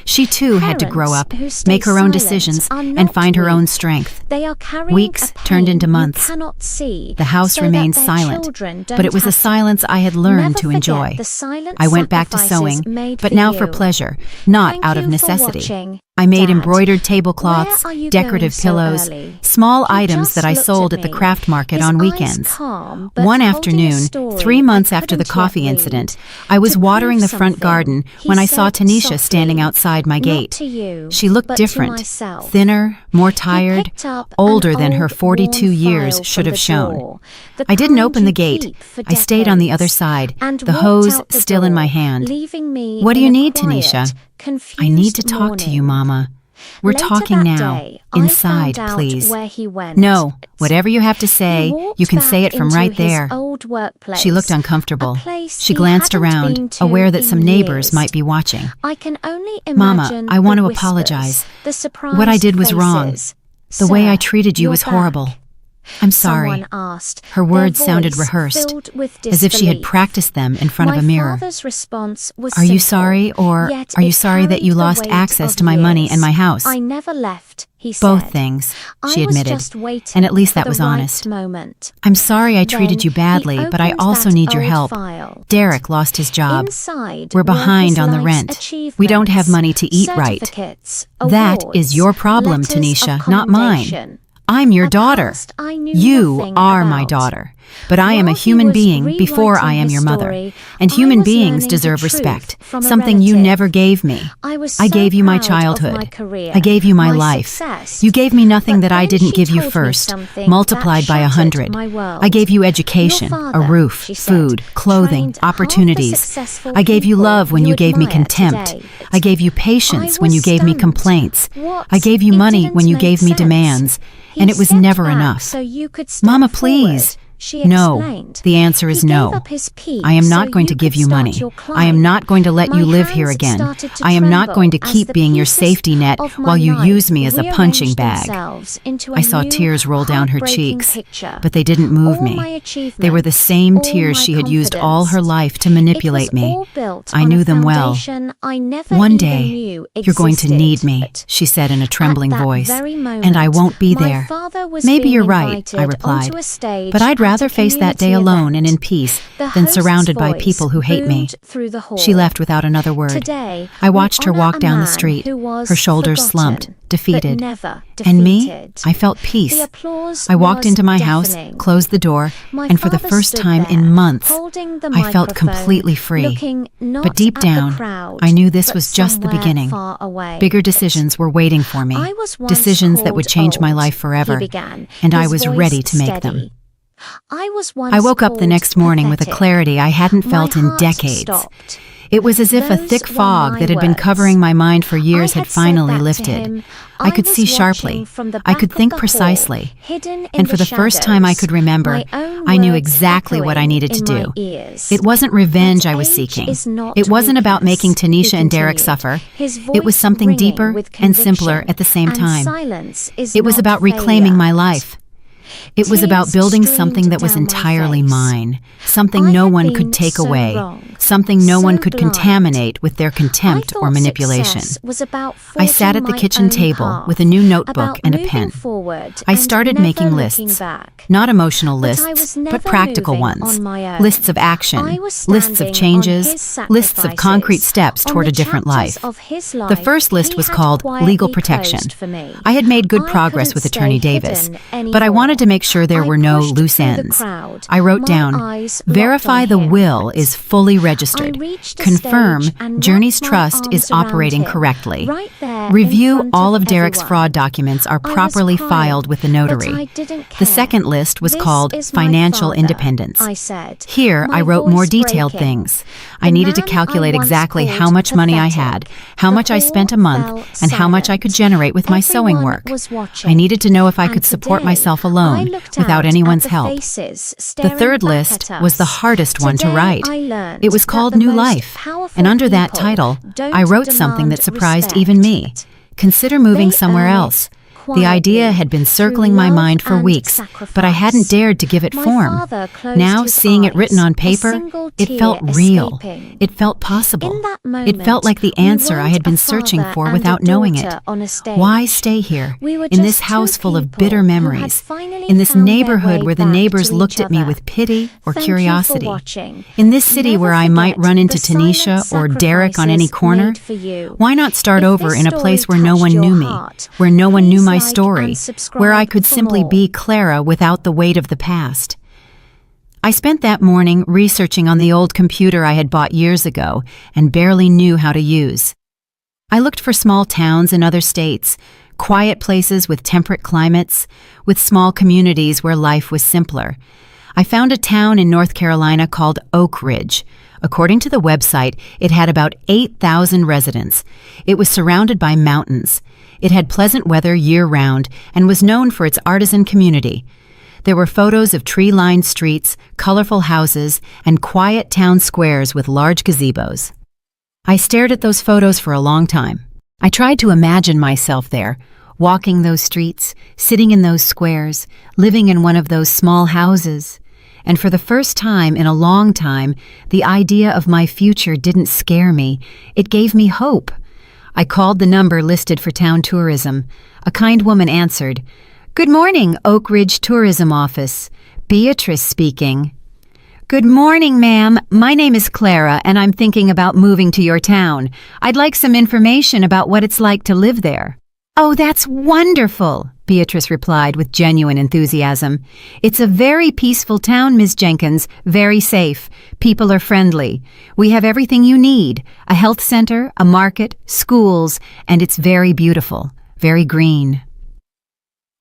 She too had to grow up, make her own decisions, and find her own strength. Weeks turned into months. The house remained silent, but it was a silence I had learned to enjoy. I went back to sewing, but now for pleasure, not out of necessity. I made embroidered tablecloths, decorative pillows, small items that I sold at the craft market on weekends. One afternoon, 3 months after the coffee incident, I was watering the front garden when I saw Tanisha standing outside my gate. She looked different, thinner, more tired, older than her 42 years should have shown. I didn't open the gate. I stayed on the other side, the hose still in my hand. What do you need, Tanisha? I need to talk to you, Mama. We're talking now. Inside, please. No, whatever you have to say, you can say it from right there. She looked uncomfortable. She glanced around, aware that some neighbors might be watching. Mama, I want to apologize. What I did was wrong. The way I treated you was horrible. I'm sorry. Her words sounded rehearsed, as if she had practiced them in front of a mirror. Are you sorry, or are you sorry that you lost access to my money and my house? Both things, she admitted, and at least that was honest. I'm sorry I treated you badly, but I also need your help. Derek lost his job. We're behind on the rent. We don't have money to eat right. That is your problem, Tanisha, not mine. I'm your daughter. You are my daughter. But I am a human being before I am your mother. And human beings deserve respect, something you never gave me. I gave you my childhood. I gave you my life. You gave me nothing that I didn't give you first, multiplied by 100. I gave you education, a roof, food, clothing, opportunities. I gave you love when you gave me contempt. I gave you patience when you gave me complaints. I gave you money when you gave me demands. And it was never enough. Mama, please. No. The answer is no. I am not going to give you money. I am not going to let you live here again. I am not going to keep being your safety net while you use me as a punching bag. I saw tears roll down her cheeks, but they didn't move me. They were the same tears she had used all her life to manipulate me. I knew them well. One day, you're going to need me, she said in a trembling voice, and I won't be there. Maybe you're right, I replied, but I'd rather face that day alone and in peace than surrounded by people who hate me. She left without another word. I watched her walk down the street, her shoulders slumped, defeated. And me, I felt peace. I walked into my house, closed the door, and for the first time in months, I felt completely free. But deep down, I knew this was just the beginning. Bigger decisions were waiting for me, decisions that would change my life forever, and I was ready to make them. I woke up the next morning with a clarity I hadn't felt in decades. It was as if a thick fog that had been covering my mind for years had finally lifted. I could see sharply. I could think precisely. And for the first time I could remember, I knew exactly what I needed to do. It wasn't revenge I was seeking. It wasn't about making Tanisha and Derek suffer. It was something deeper and simpler at the same time. It was about reclaiming my life. It was about building something that was entirely mine, something no one could take away, something no one could contaminate with their contempt or manipulation. I sat at the kitchen table with a new notebook and a pen. I started making lists, not emotional lists, but practical ones, lists of action, lists of changes, lists of concrete steps toward a different life. The first list was called Legal Protection. I had made good progress with Attorney Davis, but I wanted to make sure there were no loose ends. I wrote down, verify the will is fully registered. Confirm Journey's trust is operating correctly. Review all of Derek's fraud documents are properly filed with the notary. The second list was called Financial Independence. Here, I wrote more detailed things. I needed to calculate exactly how much money I had, how much I spent a month, and how much I could generate with my sewing work. I needed to know if I could support myself alone, without anyone's help. The third list was the hardest one to write. It was called New Life, and under that title, I wrote something that surprised even me. Consider moving somewhere else. The idea had been circling my mind for weeks, but I hadn't dared to give it form. Now, seeing it written on paper, it felt real. It felt possible. It felt like the answer I had been searching for without knowing it. Why stay here, in this house full of bitter memories, in this neighborhood where the neighbors looked at me with pity or curiosity, in this city where I might run into Tanisha or Derek on any corner? Why not start over in a place where no one knew me, where no one knew my story, where I could simply be Clara without the weight of the past? I spent that morning researching on the old computer I had bought years ago and barely knew how to use. I looked for small towns in other states, quiet places with temperate climates, with small communities where life was simpler. I found a town in North Carolina called Oak Ridge. According to the website, it had about 8,000 residents. It was surrounded by mountains. It had pleasant weather year-round and was known for its artisan community. There were photos of tree-lined streets, colorful houses, and quiet town squares with large gazebos. I stared at those photos for a long time. I tried to imagine myself there, walking those streets, sitting in those squares, living in one of those small houses. And for the first time in a long time, the idea of my future didn't scare me. It gave me hope. I called the number listed for town tourism. A kind woman answered, "Good morning, Oak Ridge Tourism Office. Beatrice speaking." "Good morning, ma'am. My name is Clara, and I'm thinking about moving to your town. I'd like some information about what it's like to live there." "Oh, that's wonderful," Beatrice replied with genuine enthusiasm. "It's a very peaceful town, Ms. Jenkins, very safe. People are friendly. We have everything you need, a health center, a market, schools, and it's very beautiful, very green."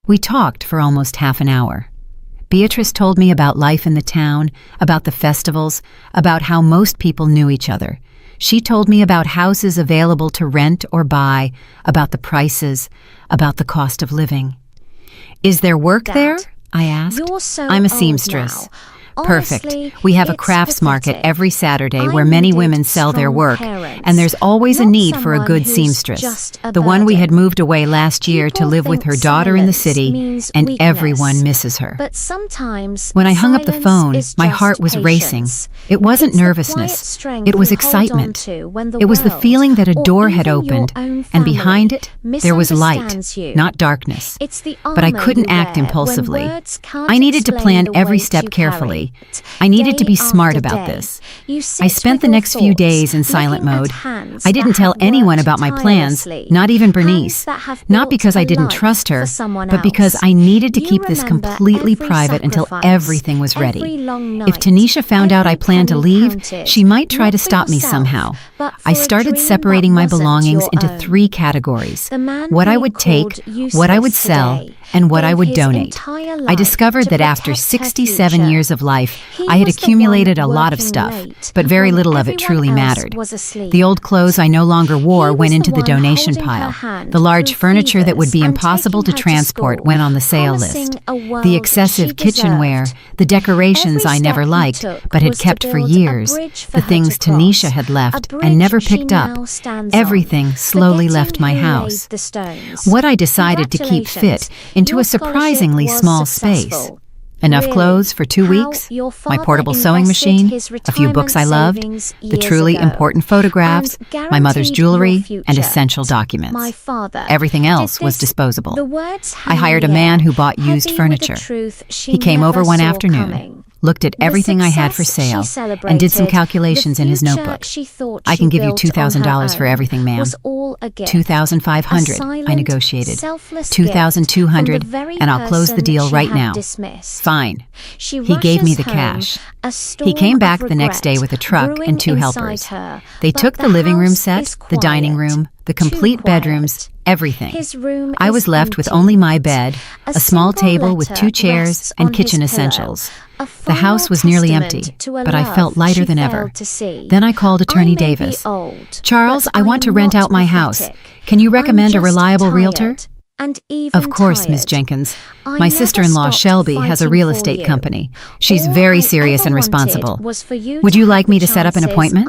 We talked for almost half an hour. Beatrice told me about life in the town, about the festivals, about how most people knew each other. She told me about houses available to rent or buy, about the prices, about the cost of living. "Is there work there?" I asked. "I'm a seamstress." "Perfect. We have a crafts market every Saturday where many women sell their work, and there's always a need for a good seamstress. The one we had moved away last year to live with her daughter in the city, and everyone misses her." When I hung up the phone, my heart was racing. It wasn't nervousness. It was excitement. It was the feeling that a door had opened, and behind it, there was light, not darkness. But I couldn't act impulsively. I needed to plan every step carefully. I needed to be smart about this. I spent the next few days in silent mode. I didn't tell anyone about my plans, not even Bernice. Not because I didn't trust her, but because I needed to keep this completely private until everything was ready. If Tanisha found out I planned to leave, she might try to stop me somehow. I started separating my belongings into 3 categories: what I would take, what I would sell, and what I would donate. I discovered that after 67 years of life, I had accumulated a lot of stuff, but very little of it truly mattered. The old clothes I no longer wore went into the donation pile. The large furniture that would be impossible to transport went on the sale list. The excessive kitchenware, the decorations I never liked, but had kept for years, the things Tanisha had left and never picked up, everything slowly left my house. What I decided to keep fit into a surprisingly small space. Enough clothes for 2 weeks, my portable sewing machine, a few books I loved, the truly important photographs, my mother's jewelry, and essential documents. Everything else was disposable. I hired a man who bought used furniture. He came over one afternoon, looked at everything I had for sale, and did some calculations in his notebook. I can give you $2,000 for everything, ma'am. $2,500, I negotiated. $2,200, and I'll close the deal right now. Fine. He gave me the cash. He came back the next day with a truck and 2 helpers. They took the living room set, the dining room, the complete bedrooms, everything. I was left with only my bed, a small table with 2 chairs, and kitchen essentials. The house was nearly empty, but I felt lighter than ever. Then I called Attorney Davis. "Charles, I want to rent out my house. Can you recommend a reliable realtor?" "Of course, Ms. Jenkins. My sister-in-law, Shelby, has a real estate company. She's very serious and responsible. Would you like me to set up an appointment?"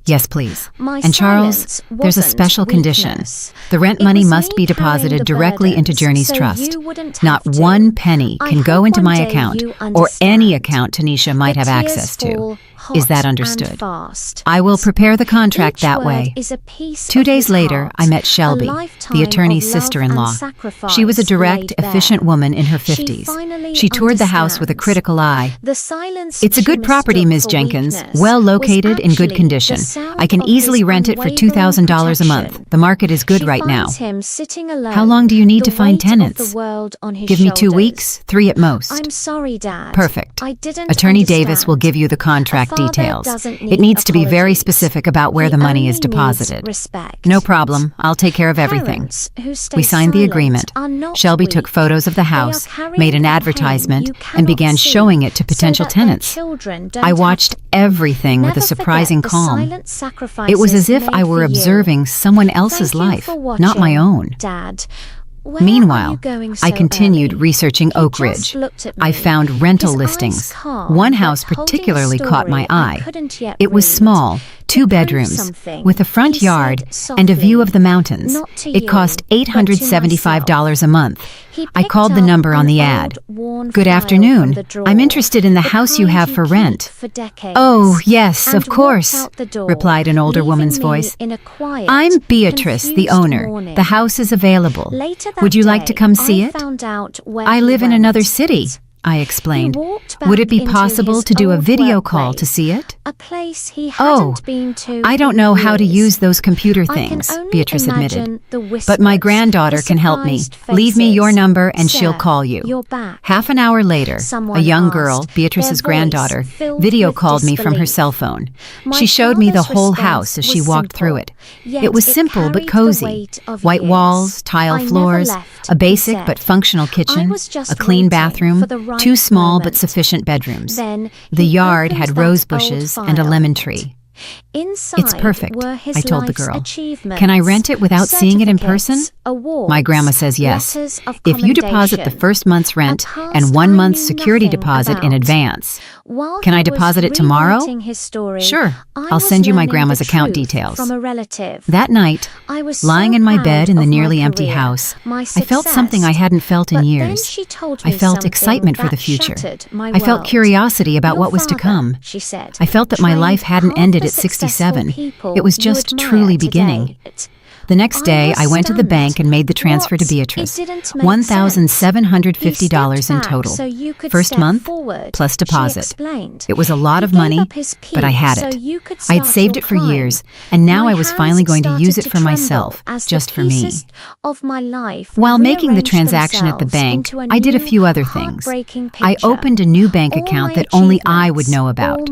"Yes, please. And Charles, there's a special condition. The rent money must be deposited directly into Journey's trust. Not 1 penny can go into my account or any account Tanisha might have access to. Is that understood? I will prepare the contract that way." 2 days later, I met Shelby, the attorney's sister-in-law. She was a direct, efficient woman in her 50s. She toured the house with a critical eye. "It's a good property, Ms. Jenkins, well located, in good condition. I can easily rent it for $2,000 a month. The market is good right now." "How long do you need to find tenants?" "Give me 2 weeks, 3 at most." "Perfect. Attorney Davis will give you the contract details. It needs to be very specific about where the money is deposited." "No problem. I'll take care of everything." We signed the agreement. Shelby took photos of the house, made an advertisement, and began showing it to potential tenants. I watched everything with a surprising calm. It was as if I were observing someone else's life, not my own. Meanwhile, I continued researching Oak Ridge. I found rental listings. One house particularly caught my eye. It was small, 2 bedrooms, with a front yard and a view of the mountains. It cost $875 a month. I called the number on the ad. "Good afternoon. I'm interested in the house you have for rent." "Oh, yes, of course," replied an older woman's voice. "I'm Beatrice, the owner. The house is available. Would you like to come see it?" "I live in another city," I explained. "Would it be possible to do a video call to see it?" "Oh, I don't know how to use those computer things," Beatrice admitted. "But my granddaughter can help me. Leave me your number and she'll call you." Half an hour later, a young girl, Beatrice's granddaughter, video called me from her cell phone. She showed me the whole house as she walked through it. It was simple but cozy. White walls, tile floors, a basic but functional kitchen, a clean bathroom, 2 small but sufficient bedrooms. The yard had rose bushes and a lemon tree. "It's perfect," I told the girl. "Can I rent it without seeing it in person?" "My grandma says yes. If you deposit the first month's rent and 1 month's security deposit in advance." "Can I deposit it tomorrow?" "Sure. I'll send you my grandma's account details." That night, lying in my bed in the nearly empty house, I felt something I hadn't felt in years. I felt excitement for the future. I felt curiosity about what was to come. I felt that my life hadn't ended at 67. It was just truly beginning. The next day, I went to the bank and made the transfer to Beatrice. $1,750 in total. First month, plus deposit. It was a lot of money, but I had it. I had saved it for years, and now I was finally going to use it for myself, just for me. While making the transaction at the bank, I did a few other things. I opened a new bank account that only I would know about.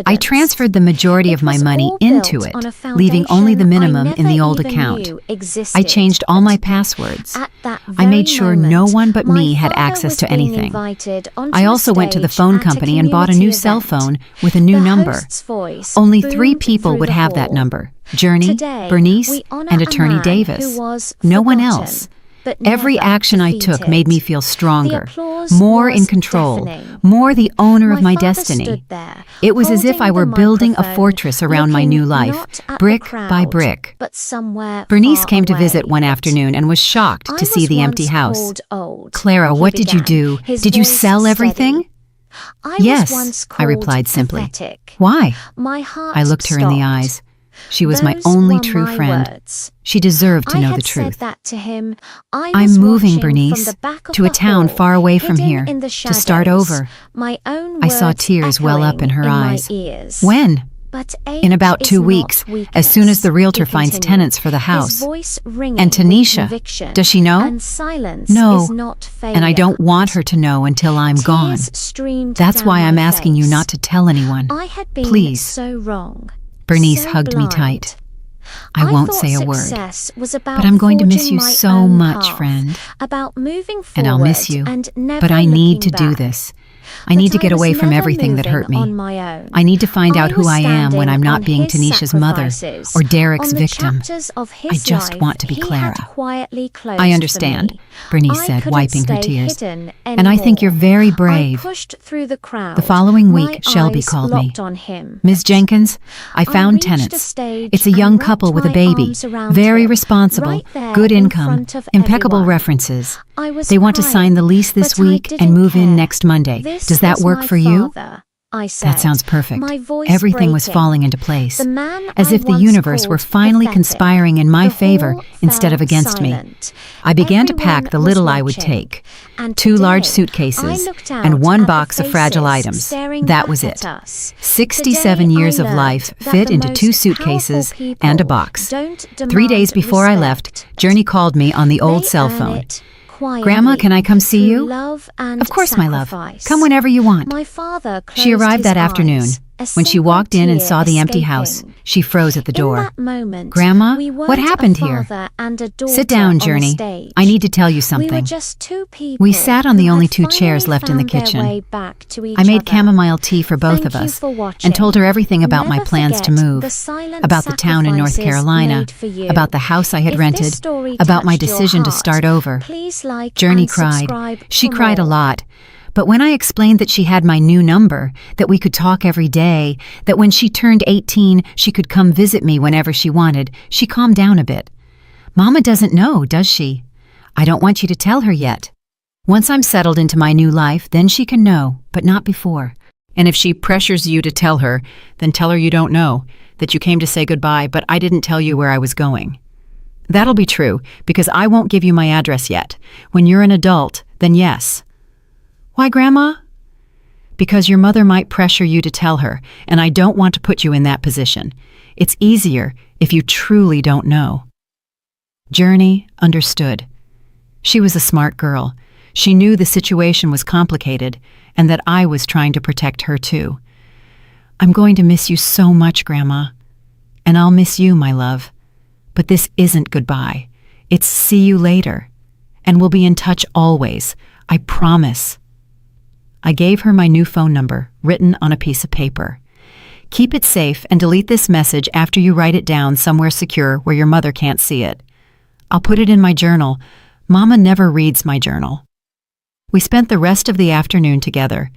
I transferred the majority of my money into it, leaving only the minimum in the old account. I changed all my passwords. I made sure no one but me had access to anything. I also went to the phone company and bought a new cell phone with a new number. Only 3 people would have that number: Journey, Bernice, and Attorney Davis. No one else. but Every never action I took defeated. made me feel stronger, The applause more was in control, deafening. more the owner of my father destiny. stood there, It was as if I holding were the building a microphone, fortress around my looking new life, not at the brick crowd, by brick. but somewhere Bernice far came to away. visit one afternoon and was shocked I to see was the empty once house. called old, "Clara, he what did you began, do? his Did you voice sell everything?" steady. I "Yes," was once I called replied simply. pathetic. "Why?" My heart I looked her in the stopped. eyes. She was my Those only were true my friend. words. She deserved to I know had the truth. said that to him. I "I'm was moving, watching Bernice, from the back of to a the town hall, far away from hidden here, in the to start shadows, over." my own I saw words tears well up in her echoing eyes. my ears. "When?" But "In about age 2 is weeks, not as soon as the weakness," realtor he finds continued, tenants for the his house. voice ringing "And with Tanisha, conviction. does she know?" And silence "No, is not failure. and I don't want her to know until I'm gone. Tears streamed That's down why I'm my asking you face. not to tell anyone. I had been Please." so wrong. Bernice so hugged me blind. tight. "I won't thought say a word, success was about but I'm going to miss forging you my so own much, path, friend. about moving And I'll miss forward you, and never but I need to looking do back. this. I need to But get I was away from never everything that hurt moving me. on my own. I need to find out who was I am when standing I'm not on being his Tanisha's mother sacrifices, or Derek's on the victim. chapters of his I just life want to be he Clara. had quietly closed "I for understand," me. Bernice I said, couldn't wiping her stay tears. hidden "And I think you're anymore. very I brave." pushed through the crowd. The following my week, Shelby eyes called me. locked on him. "Ms. Jenkins, I found reached a tenants. stage It's a and young wrapped couple with a my baby, arms around very him, responsible, right there good in income, front of impeccable everyone. references. I was They want to sign the lease this but I week didn't and move in care. next Monday. This Does that is work my for you?" father, I said, That sounds perfect. my voice Everything was breaking. falling into place, The man as I if the once universe were called finally pathetic. conspiring in my The favor hall instead of fell against me. silent. I began to pack the Everyone little was I would watching. take. And 2 large today, suitcases I looked out and 1 at the box of fragile faces items. staring That back was at it. us. 67 Today, years I of learned life that fit the into 2 most suitcases powerful people and a box. don't 3 days demand before I left, respect. Journey called me on the old They cell earn phone. it quietly "Grandma, can I come see through you?" love and "Of course, my love. sacrifice. Come whenever you want." My father She closed arrived his that afternoon. eyes, a When she single walked in and tear saw the empty house, escaping. she froze at the door. In that moment, "Grandma, we what weren't happened a here?" father and a daughter "Sit down, on the Journey. stage. I need to tell you We were something." just 2 people. We sat on the who only had 2 chairs finally left in the found their kitchen. way back to each I made other. chamomile tea for both Thank of you us for watching. and told her everything about my Never plans to forget move, the silent about the town in North sacrifices Carolina, made for you. about the house I had If rented, this story about my touched your decision to heart, start over. please like Journey and cried. subscribe She for cried a more. lot. But when I explained that she had my new number, that we could talk every day, that when she turned 18, she could come visit me whenever she wanted, she calmed down a bit. "Mama doesn't know, does she?" "I don't want you to tell her yet. Once I'm settled into my new life, then she can know, but not before. And if she pressures you to tell her, then tell her you don't know, that you came to say goodbye, but I didn't tell you where I was going. That'll be true, because I won't give you my address yet. When you're an adult, then yes." "Why, Grandma?" "Because your mother might pressure you to tell her, and I don't want to put you in that position. It's easier if you truly don't know." Journey understood. She was a smart girl. She knew the situation was complicated and that I was trying to protect her too. "I'm going to miss you so much, Grandma. And I'll miss you, my love. But this isn't goodbye. It's see you later. And we'll be in touch always. I promise." I gave her my new phone number, written on a piece of paper. "Keep it safe and delete this message after you write it down somewhere secure where your mother can't see it. I'll put it in my journal. Mama never reads my journal." We spent the rest of the afternoon together.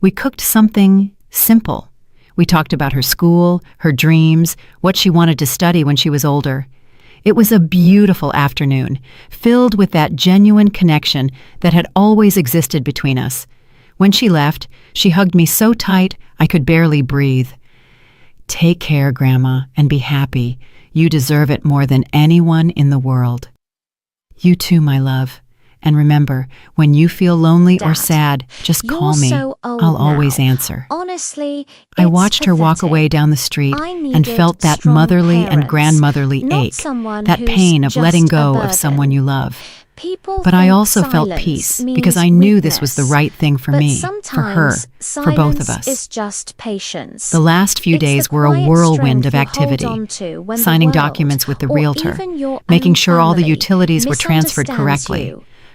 We cooked something simple. We talked about her school, her dreams, what she wanted to study when she was older. It was a beautiful afternoon, filled with that genuine connection that had always existed between us. When she left, she hugged me so tight I could barely breathe. "Take care, Grandma, and be happy. You deserve it more than anyone in the world." "You too, my love. And remember, when you feel lonely or Dad, sad, just call you're me. so old I'll always now. answer." Honestly, I it's watched her walk pathetic. away down the street I and needed felt that strong motherly and parents, grandmotherly not ache, someone that who's pain of just letting a go of burden. someone you love. People But I think also felt silence peace means because I knew this was the weakness. right thing for But me, for her, sometimes for both of silence us. is just patience. The last few It's the days were a quiet whirlwind of strength you hold activity, on to when the signing world, documents with the or realtor, even your making own sure all the family, utilities were transferred misunderstands correctly, you.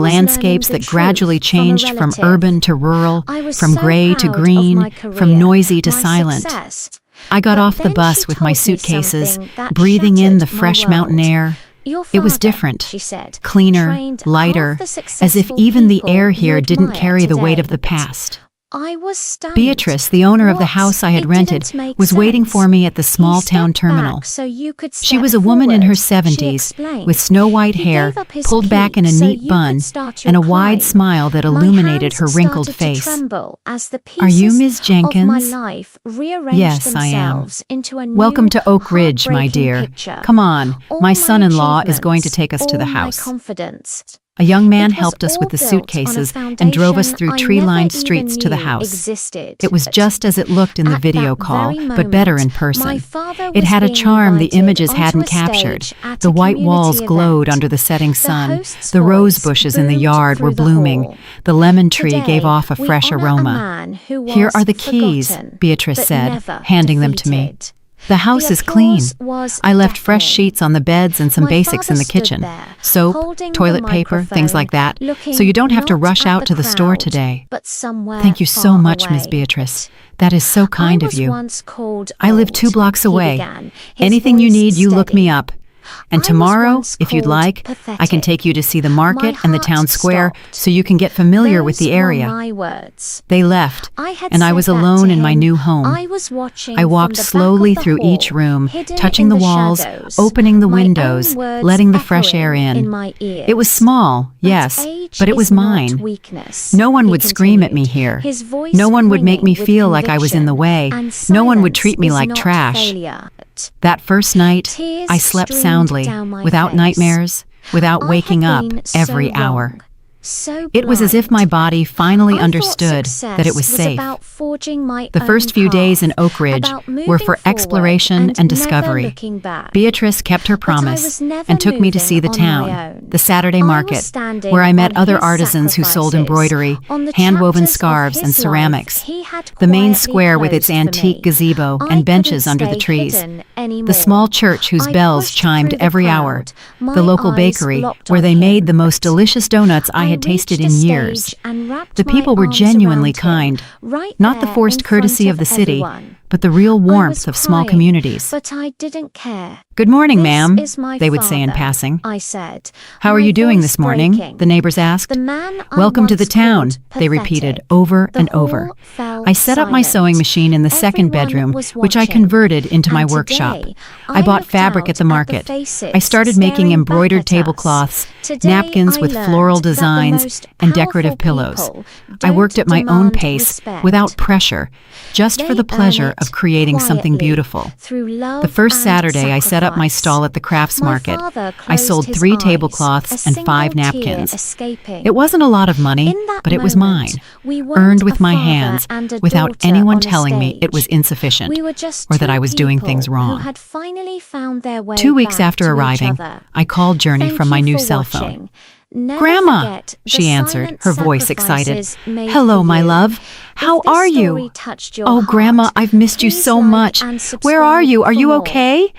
landscapes that gradually changed from urban to rural, from gray to green, from from noisy to silent. I got off the bus with my suitcases, breathing in the fresh mountain air. It was different, she said, cleaner, lighter, as if even the air here didn't carry the weight of the past. I was stunned. Beatrice, the owner of the What? house I had It rented, didn't make was waiting sense. for me at the He small-town stepped terminal. back so you could She step was a woman in her forward, she 70s, explained. with snow-white He hair gave up his pulled back in a key so neat you bun could start and a your wide climb. smile that My illuminated her hands wrinkled started face. to tremble as the "Are you pieces Miss of my Jenkins?" life rearranged "Yes, I am." themselves into a new, "Welcome to Oak Ridge, my heartbreaking dear. picture. Come on, All my my son-in-law is going to achievements, take us to the all my house." confidence. A young man It was helped us with all the built on a suitcases and drove us foundation through I tree-lined never streets even to the knew house. existed. It was just as it looked in the At video that call, very but better in moment, my person. father It was had a being charm the invited images onto hadn't a captured. stage at The a white walls community glowed event. under the setting The sun. host's The rose voice bushes in the boomed yard through were the blooming. hall. The lemon tree Today, gave off a we fresh honor aroma. a man who was "Here are the keys," forgotten, Beatrice but said, never handing them to me. defeated. "The house The is clean." applause was I left fresh deafening. sheets on the beds and some My basics in father the stood kitchen. there, Soap, holding the toilet paper, things like that. microphone, So you don't have to looking rush not out at to the store crowd, today. but somewhere "Thank you so far much, Miss away. Beatrice. That is so kind I of was you. once called I live old," 2 blocks he away. began, his Anything you voice need, you look me steady. up. And I was tomorrow, once if you'd called like, I can pathetic. take you to see the market My and the heart town square stopped. so you can get familiar with the Those were area. my words. They left, I had and I said was that alone to in my him. new home. I was watching I walked from the slowly back of the through hall, each room, hidden touching in the the walls, shadows, opening the my own windows, words letting the fresh air echoing in. my ears. It was small, But yes, age but it was is not mine. weakness, No one he would scream at me continued, here. his voice No one would make me ringing with feel like I was in the way. conviction, No one would and treat me silence like is not trash. failure. That first night, Tears I slept streamed soundly, down my without face. nightmares, without I waking had up been so every hour. wrong, so It was as if my blind. body finally I understood thought that it was success safe. about forging my The first own few days in path, Oak Ridge about were moving for forward exploration and never discovery. looking back. Beatrice kept her But I promise was never and took me to see the moving on my town, own. the Saturday I was market, standing where I met on other his artisans who sold sacrifices, embroidery, on the hand-woven chapters of scarves his and life ceramics, he had the main quietly square with its closed for antique me. gazebo I and benches couldn't under the stay trees, hidden anymore. the small church whose I bells pushed chimed through the every crowd, hour, my the local eyes bakery locked where on they made the him. most delicious donuts I had reached tasted a in stage years. and wrapped The my people were arms genuinely around him, kind, right not the there forced in front courtesy of the city, everyone. but the real I warmth was of small crying, communities. but I didn't care. "Good morning, "This ma'am," is my they would say in father," passing. I said. "How are my you doing voice this morning?" breaking. the neighbors asked. The man I "Welcome to the once town," called they repeated pathetic. over The and hall over. fell I set up my silent. sewing machine in the second Everyone bedroom, was which I watching. converted into my And workshop. today, I bought looked fabric out at the market. faces I started making staring embroidered back at us. tablecloths, Today, napkins I with learned floral that the designs, most and decorative powerful pillows. people I worked don't at my own demand pace, respect. without pressure, just for They the pleasure earn of it creating something quietly beautiful. through love The first and Saturday, I set up my sacrifice. stall at the crafts My market. father I sold closed 3 his eyes, tablecloths a and 5 single tear napkins. escaping. It wasn't a lot of money, In that but it was moment, mine, we weren't earned a with my father hands, and a without daughter anyone on a telling me it was stage. insufficient, We were just or that two I was doing things people wrong. who had finally found their way 2 weeks back after to arriving, each other. I called Journey Thank from my you new for cell watching. phone. Never "Grandma," forget the she answered, silent her voice excited. sacrifices made "Hello, for my you. love. How If this are story you?" touched your "Oh, Grandma, heart, I've missed you please so like much. and Where are you? subscribe Are for you more. okay?"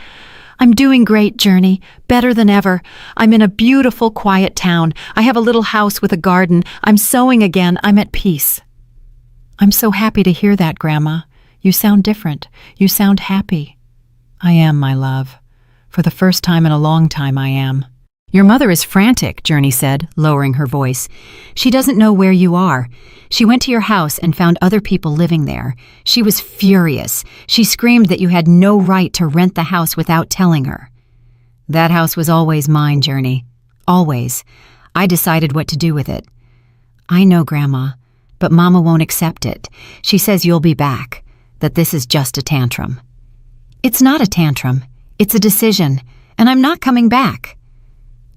"I'm doing great, Journey. Better than ever. I'm in a beautiful, quiet town. I have a little house with a garden. I'm sewing again. I'm at peace." "I'm so happy to hear that, Grandma. You sound different. You sound happy." "I am, my love. For the first time in a long time, I am." "Your mother is frantic," Journey said, lowering her voice. "She doesn't know where you are. She went to your house and found other people living there. She was furious. She screamed that you had no right to rent the house without telling her." "That house was always mine, Journey. Always. I decided what to do with it." "I know, Grandma, but Mama won't accept it. She says you'll be back, that this is just a tantrum." "It's not a tantrum. It's a decision, and I'm not coming back."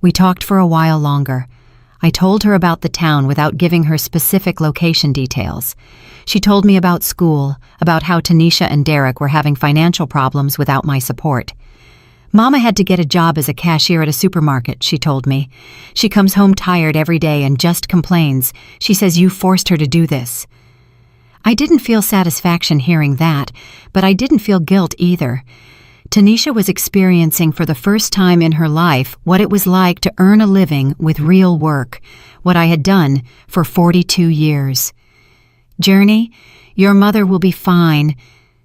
We talked for a while longer. I told her about the town without giving her specific location details. She told me about school, about how Tanisha and Derek were having financial problems without my support. "Mama had to get a job as a cashier at a supermarket," she told me. "She comes home tired every day and just complains. She says you forced her to do this." I didn't feel satisfaction hearing that, but I didn't feel guilt either. Tanisha was experiencing for the first time in her life what it was like to earn a living with real work, what I had done for 42 years. "Journey, your mother will be fine.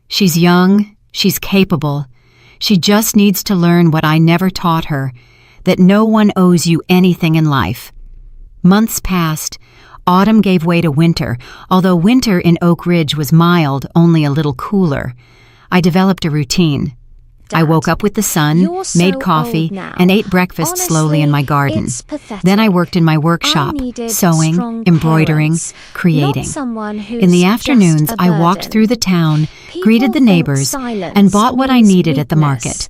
She's young, she's capable. She just needs to learn what I never taught her, that no one owes you anything in life." Months passed. Autumn gave way to winter, although winter in Oak Ridge was mild, only a little cooler. I developed a routine. I woke up with the sun, made coffee, and ate breakfast slowly in my garden. Then I worked in my workshop, sewing, embroidering, creating. In the afternoons, I walked through the town, greeted the neighbors, and bought what I needed at the market.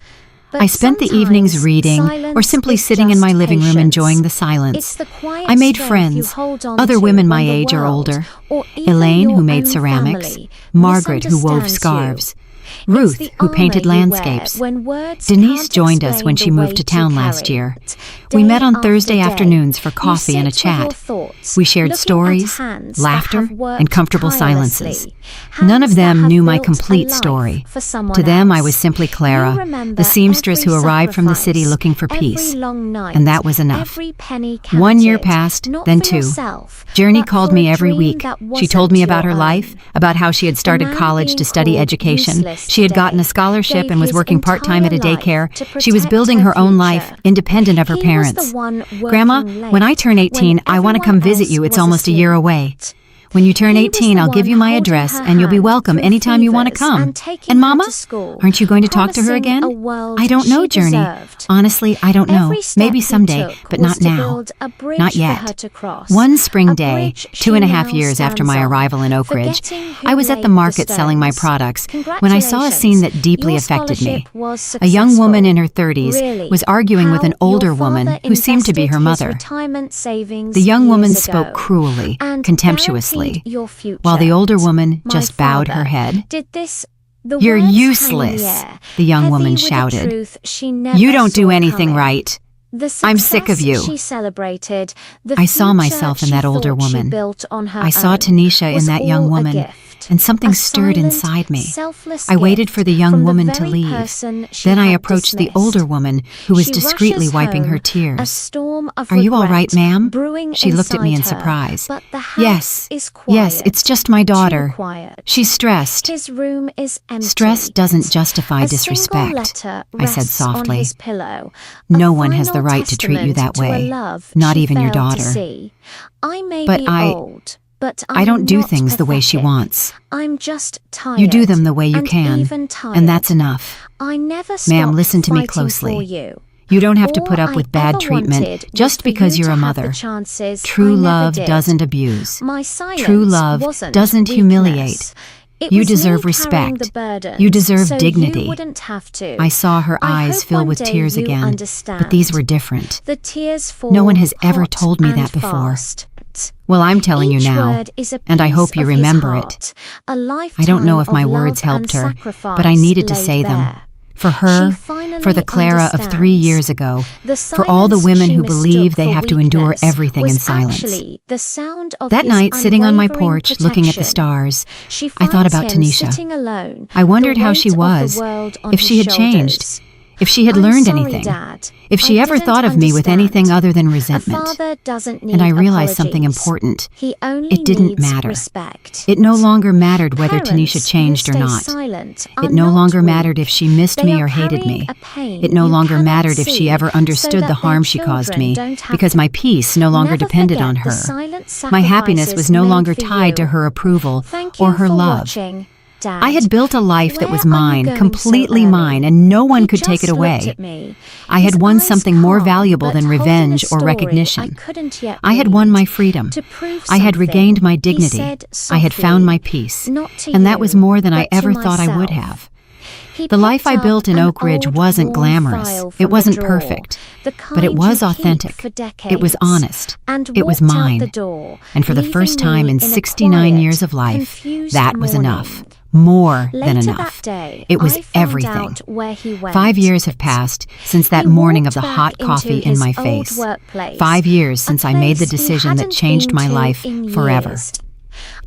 I spent the evenings reading or simply sitting in my living room enjoying the silence. I made friends, other women my age or older. Elaine, who made ceramics, Margaret, who wove scarves, Ruth, who painted landscapes. Denise joined us when she moved to town last year. We met on Thursday afternoons for coffee and a chat. We shared stories, laughter, and comfortable silences. None of them knew my complete story. To them, I was simply Clara, the seamstress who arrived from the city looking for peace. And that was enough. 1 year passed, then 2. Journey called me every week. She told me about her life, about how she had started college to study education. She had gotten a scholarship and was working part-time at a daycare. She was building her own life, independent of her parents. Grandma, when I turn 18, I want to come visit you. It's almost a year away. When you turn 18, I'll give you my address, and you'll be welcome anytime you want to come. And Mama, aren't you going to talk to her again? I don't know, Journey. Honestly, I don't know. Maybe someday, but not now. Not yet. One spring day, 2.5 years after my arrival in Oak Ridge, I was at the market selling my products when I saw a scene that deeply affected me. A young woman in her 30s was arguing with an older woman who seemed to be her mother. The young woman spoke cruelly, contemptuously, while the older woman just bowed her head. "You're useless," the young woman shouted. "You don't do anything right. I'm sick of you." I saw myself in that older woman. I saw Tanisha in that young woman, and something stirred inside me. I waited for the young woman to leave. Then I approached the older woman, who was discreetly wiping her tears. "Are you all right, ma'am?" She looked at me in surprise. Yes, it's just my daughter. She's stressed." "Stress doesn't justify disrespect," I said softly. "No one has the right to treat you that way, not even your daughter. But I don't do things the way she wants. You do them the way you can, and that's enough. Ma'am, listen to me closely. You don't have to put up with bad treatment just because you're a mother. True love doesn't abuse. True love doesn't humiliate. You deserve respect. You deserve dignity." I saw her eyes fill with tears again, but these were different. No one has ever told me that before. Well, I'm telling you now, and I hope you remember it. I don't know if my words helped her, but I needed to say them. For her, for the Clara of 3 years ago, for all the women who believe they have to endure everything in silence. That night, sitting on my porch, looking at the stars, I thought about Tanisha. I wondered how she was, if she had changed, if she had learned anything, if she ever thought of me with anything other than resentment. And I realized something important. It didn't matter. It no longer mattered whether Tanisha changed or not. It no longer mattered if she missed me or hated me. It no longer mattered if she ever understood the harm she caused me, because my peace no longer depended on her. My happiness was no longer tied to her approval or her love. I had built a life that was mine, completely mine, and no one could take it away. I had won something more valuable than revenge or recognition. I had won my freedom. I had regained my dignity. I had found my peace. And that was more than I ever thought I would have. The life I built in Oak Ridge wasn't glamorous. It wasn't perfect. But it was authentic. It was honest. It was mine. And for the first time in 69 years of life, that was enough. More than enough. It was everything. 5 years have passed since that morning of the hot coffee in my face. 5 years since I made the decision that changed my life forever.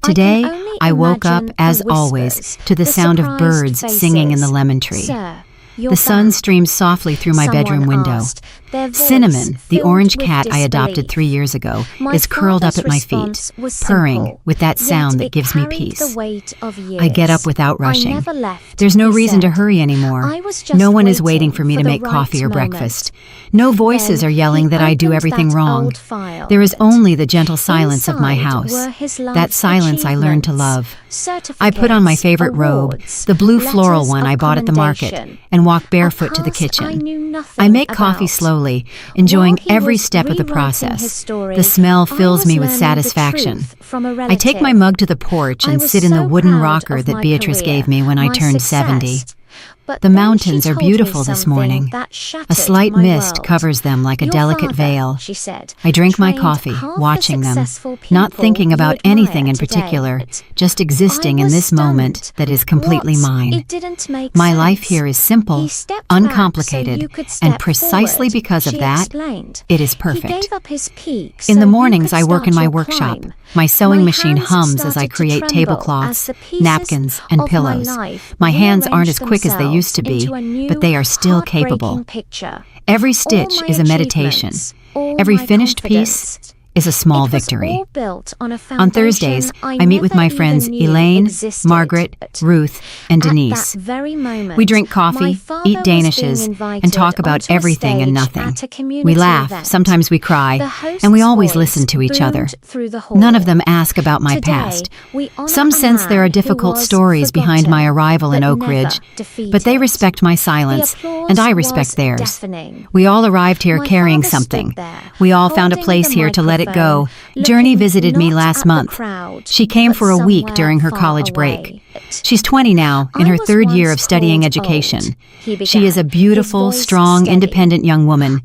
Today, I woke up, as always, to the sound of birds singing in the lemon tree. The sun streams softly through my bedroom window. Cinnamon, the orange cat I adopted 3 years ago, is curled up at my feet, purring with that sound that gives me peace. I get up without rushing. There's no reason to hurry anymore. No one is waiting for me to make coffee or breakfast. No voices are yelling that I do everything wrong. There is only the gentle silence of my house. That silence I learned to love. I put on my favorite robe, the blue floral one I bought at the market, and walk barefoot to the kitchen. I make coffee slowly, enjoying every step of the process. The smell fills me with satisfaction. I take my mug to the porch and sit in the wooden rocker that Beatrice gave me when I turned 70. The mountains are beautiful this morning. A slight mist covers them like a delicate veil. I drink my coffee, watching them, not thinking about anything in particular, just existing in this moment that is completely mine. My life here is simple, uncomplicated, and precisely because of that, it is perfect. In the mornings, I work in my workshop. My sewing machine hums as I create tablecloths, napkins, and pillows. My hands aren't as quick as they used to be, but they are still capable. Every stitch is a meditation. Every finished piece is a small victory. On Thursdays, I meet with my friends Elaine, Margaret, Ruth, and Denise. We drink coffee, eat danishes, and talk about everything and nothing. We laugh, sometimes we cry, and we always listen to each other. None of them ask about my past. Some sense there are difficult stories behind my arrival in Oak Ridge, but they respect my silence, and I respect theirs. We all arrived here carrying something. We all found a place here to let it go. Journey visited me last month. She came for a week during her college break. She's 20 now, in her third year of studying education. She is a beautiful, strong, independent young woman.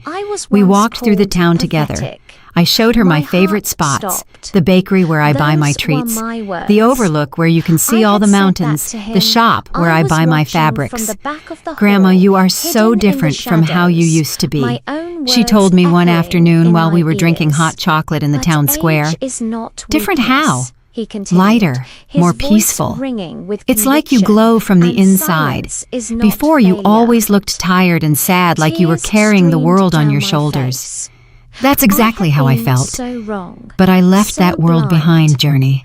We walked through the town together. I showed her my favorite spots, the bakery where I buy my treats, the overlook where you can see all the mountains, the shop where I buy my fabrics. Grandma, you are so different from how you used to be, she told me one afternoon while we were drinking hot chocolate in the town square. Different how? Lighter, more peaceful. It's like you glow from the inside. Before, you always looked tired and sad, like you were carrying the world on your shoulders. That's exactly how I felt. But I left that world behind, Journey.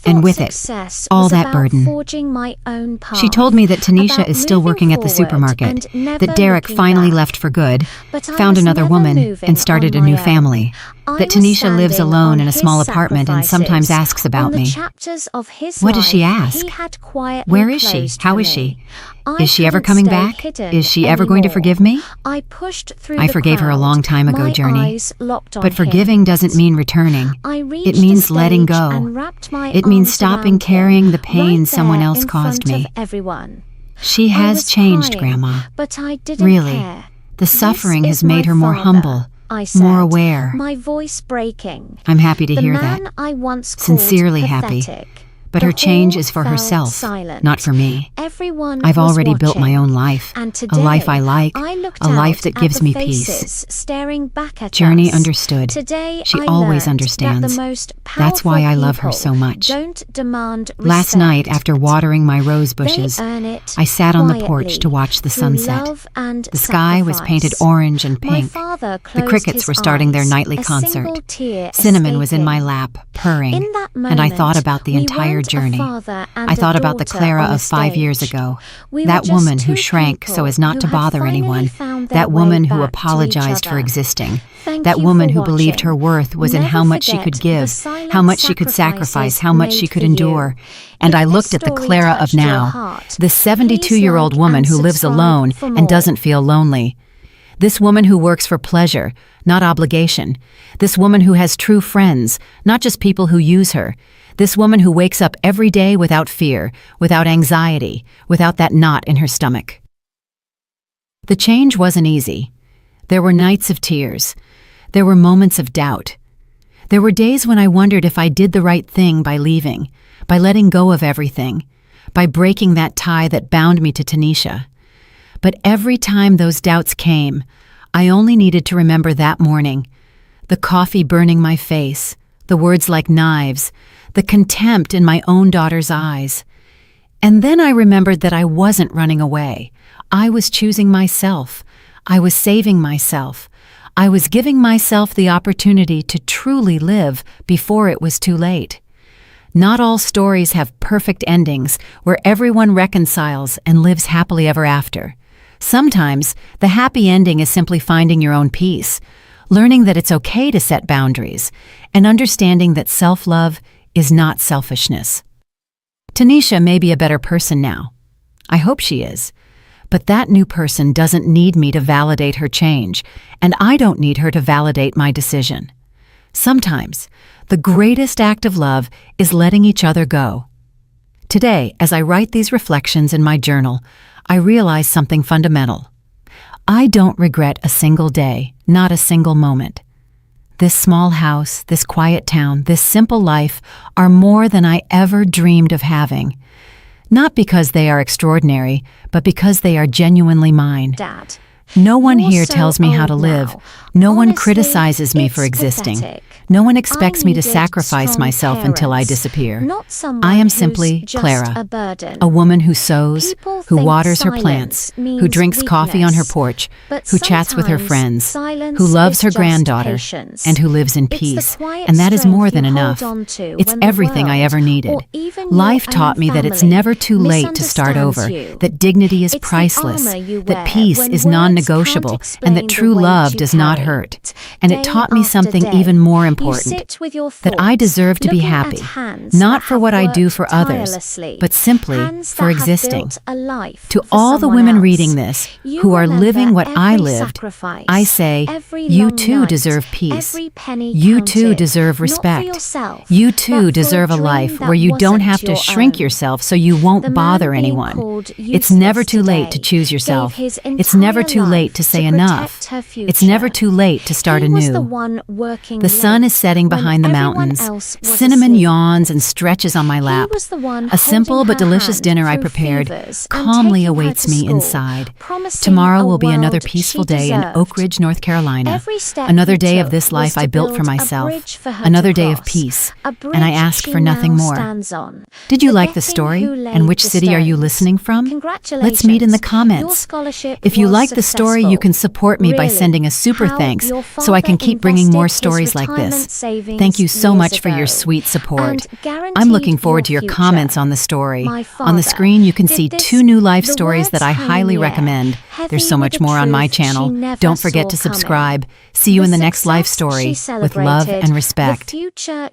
And with it, all that burden. She told me that Tanisha is still working at the supermarket, that Derek finally left for good, found another woman, and started a new family, that Tanisha lives alone in a small apartment and sometimes asks about me. What does she ask? Where is she? How is she? Is she ever coming back? Is she ever going to forgive me? I forgave her a long time ago, Journey. But forgiving doesn't mean returning. It means letting go. It means stopping carrying the pain someone else caused me. She has changed, Grandma. Really. The suffering has made her more humble, more aware. I'm happy to hear that. Sincerely happy. But her change is for herself, not for me. I've already built my own life, a life I like, a life that gives me peace. Journey understood. She always understands. That's why I love her so much. Last night, after watering my rose bushes, I sat on the porch to watch the sunset. The sky was painted orange and pink. The crickets were starting their nightly concert. Cinnamon was in my lap, purring, and I thought about the entire journey. I thought about the Clara of 5 years ago, that woman who shrank so as not to bother anyone, that woman who apologized for existing, that woman who believed her worth was in how much she could give, how much she could sacrifice, how much she could endure. And I looked at the Clara of now, this 72-year-old woman who lives alone and doesn't feel lonely. This woman who works for pleasure, not obligation. This woman who has true friends, not just people who use her. This woman who wakes up every day without fear, without anxiety, without that knot in her stomach. The change wasn't easy. There were nights of tears. There were moments of doubt. There were days when I wondered if I did the right thing by leaving, by letting go of everything, by breaking that tie that bound me to Tanisha. But every time those doubts came, I only needed to remember that morning, the coffee burning my face, the words like knives, the contempt in my own daughter's eyes. And then I remembered that I wasn't running away. I was choosing myself. I was saving myself. I was giving myself the opportunity to truly live before it was too late. Not all stories have perfect endings where everyone reconciles and lives happily ever after. Sometimes, the happy ending is simply finding your own peace, learning that it's okay to set boundaries, and understanding that self-love is not selfishness. Tanisha may be a better person now. I hope she is. But that new person doesn't need me to validate her change, and I don't need her to validate my decision. Sometimes, the greatest act of love is letting each other go. Today, as I write these reflections in my journal, I realize something fundamental. I don't regret a single day, not a single moment. This small house, this quiet town, this simple life are more than I ever dreamed of having. Not because they are extraordinary, but because they are genuinely mine. Dad, no one you're here so tells me how to old live. now. No one Honestly, criticizes me for it's existing. pathetic. No one expects me to needed sacrifice strong myself until I parents, disappear. not someone I am who's simply just Clara, a burden. a woman who sews, People who think waters her silence plants, who means drinks coffee on her weakness, porch, but who chats with her sometimes friends, silence who loves is her just granddaughter, patience. and who lives in It's the peace. quiet And that is more strength than you enough. hold on to It's when the everything I world, ever needed. or even Life your taught own me that it's family never too late to start over, misunderstands you. that dignity is It's the priceless, armor you that wear peace when is words non-negotiable, can't and that explain true the weight love you does not carry. hurt. And it Day taught me after something day, even more you important, sit with your that I thoughts, deserve to be looking at happy, hands not that for have what I do worked for others, tirelessly, but simply hands for that have existing. built a life To for all the someone women else. reading this, You who are remember living what I every lived, sacrifice, I say, every you long too night, deserve peace. every penny You counted, too deserve not for respect. yourself, You but too for deserve a dream life that where you don't wasn't have to your shrink own. yourself so you The won't man bother being anyone. called It's never useless too late to today choose gave yourself. his It's never entire too late life to say to enough. protect her future. It's never too late to start He was the anew. one working The sun late is setting when behind the everyone mountains. else was Cinnamon asleep. yawns and stretches on my lap. He was the one A simple holding but her delicious hand dinner I through prepared fevers and calmly taking her awaits to me school, inside. promising Tomorrow a will be another world peaceful she day in deserved. Oak Ridge, North Carolina. Every step Another he day of took this was life to I built for build a myself. bridge for her Another to day of cross, peace. a bridge And I ask she for nothing now more. stands on, Did you like the forgetting story? who laid And which the city are you stones. listening from? Congratulations. Let's meet in the Your comments. scholarship If you was like the story, you successful. can support me by Really? sending a super How thanks your so I can father keep bringing more invested his stories like retirement this. savings Thank you so years much for your ago sweet support. and guaranteed I'm looking forward to your future. comments on the story. My On the father screen, you can did see this. 2 new life The stories that words I hang in highly the air, recommend. heavy There's so with much the more on my truth she channel. never Don't forget saw to coming. subscribe. See you The in the next live success story she with love celebrated, and the respect. future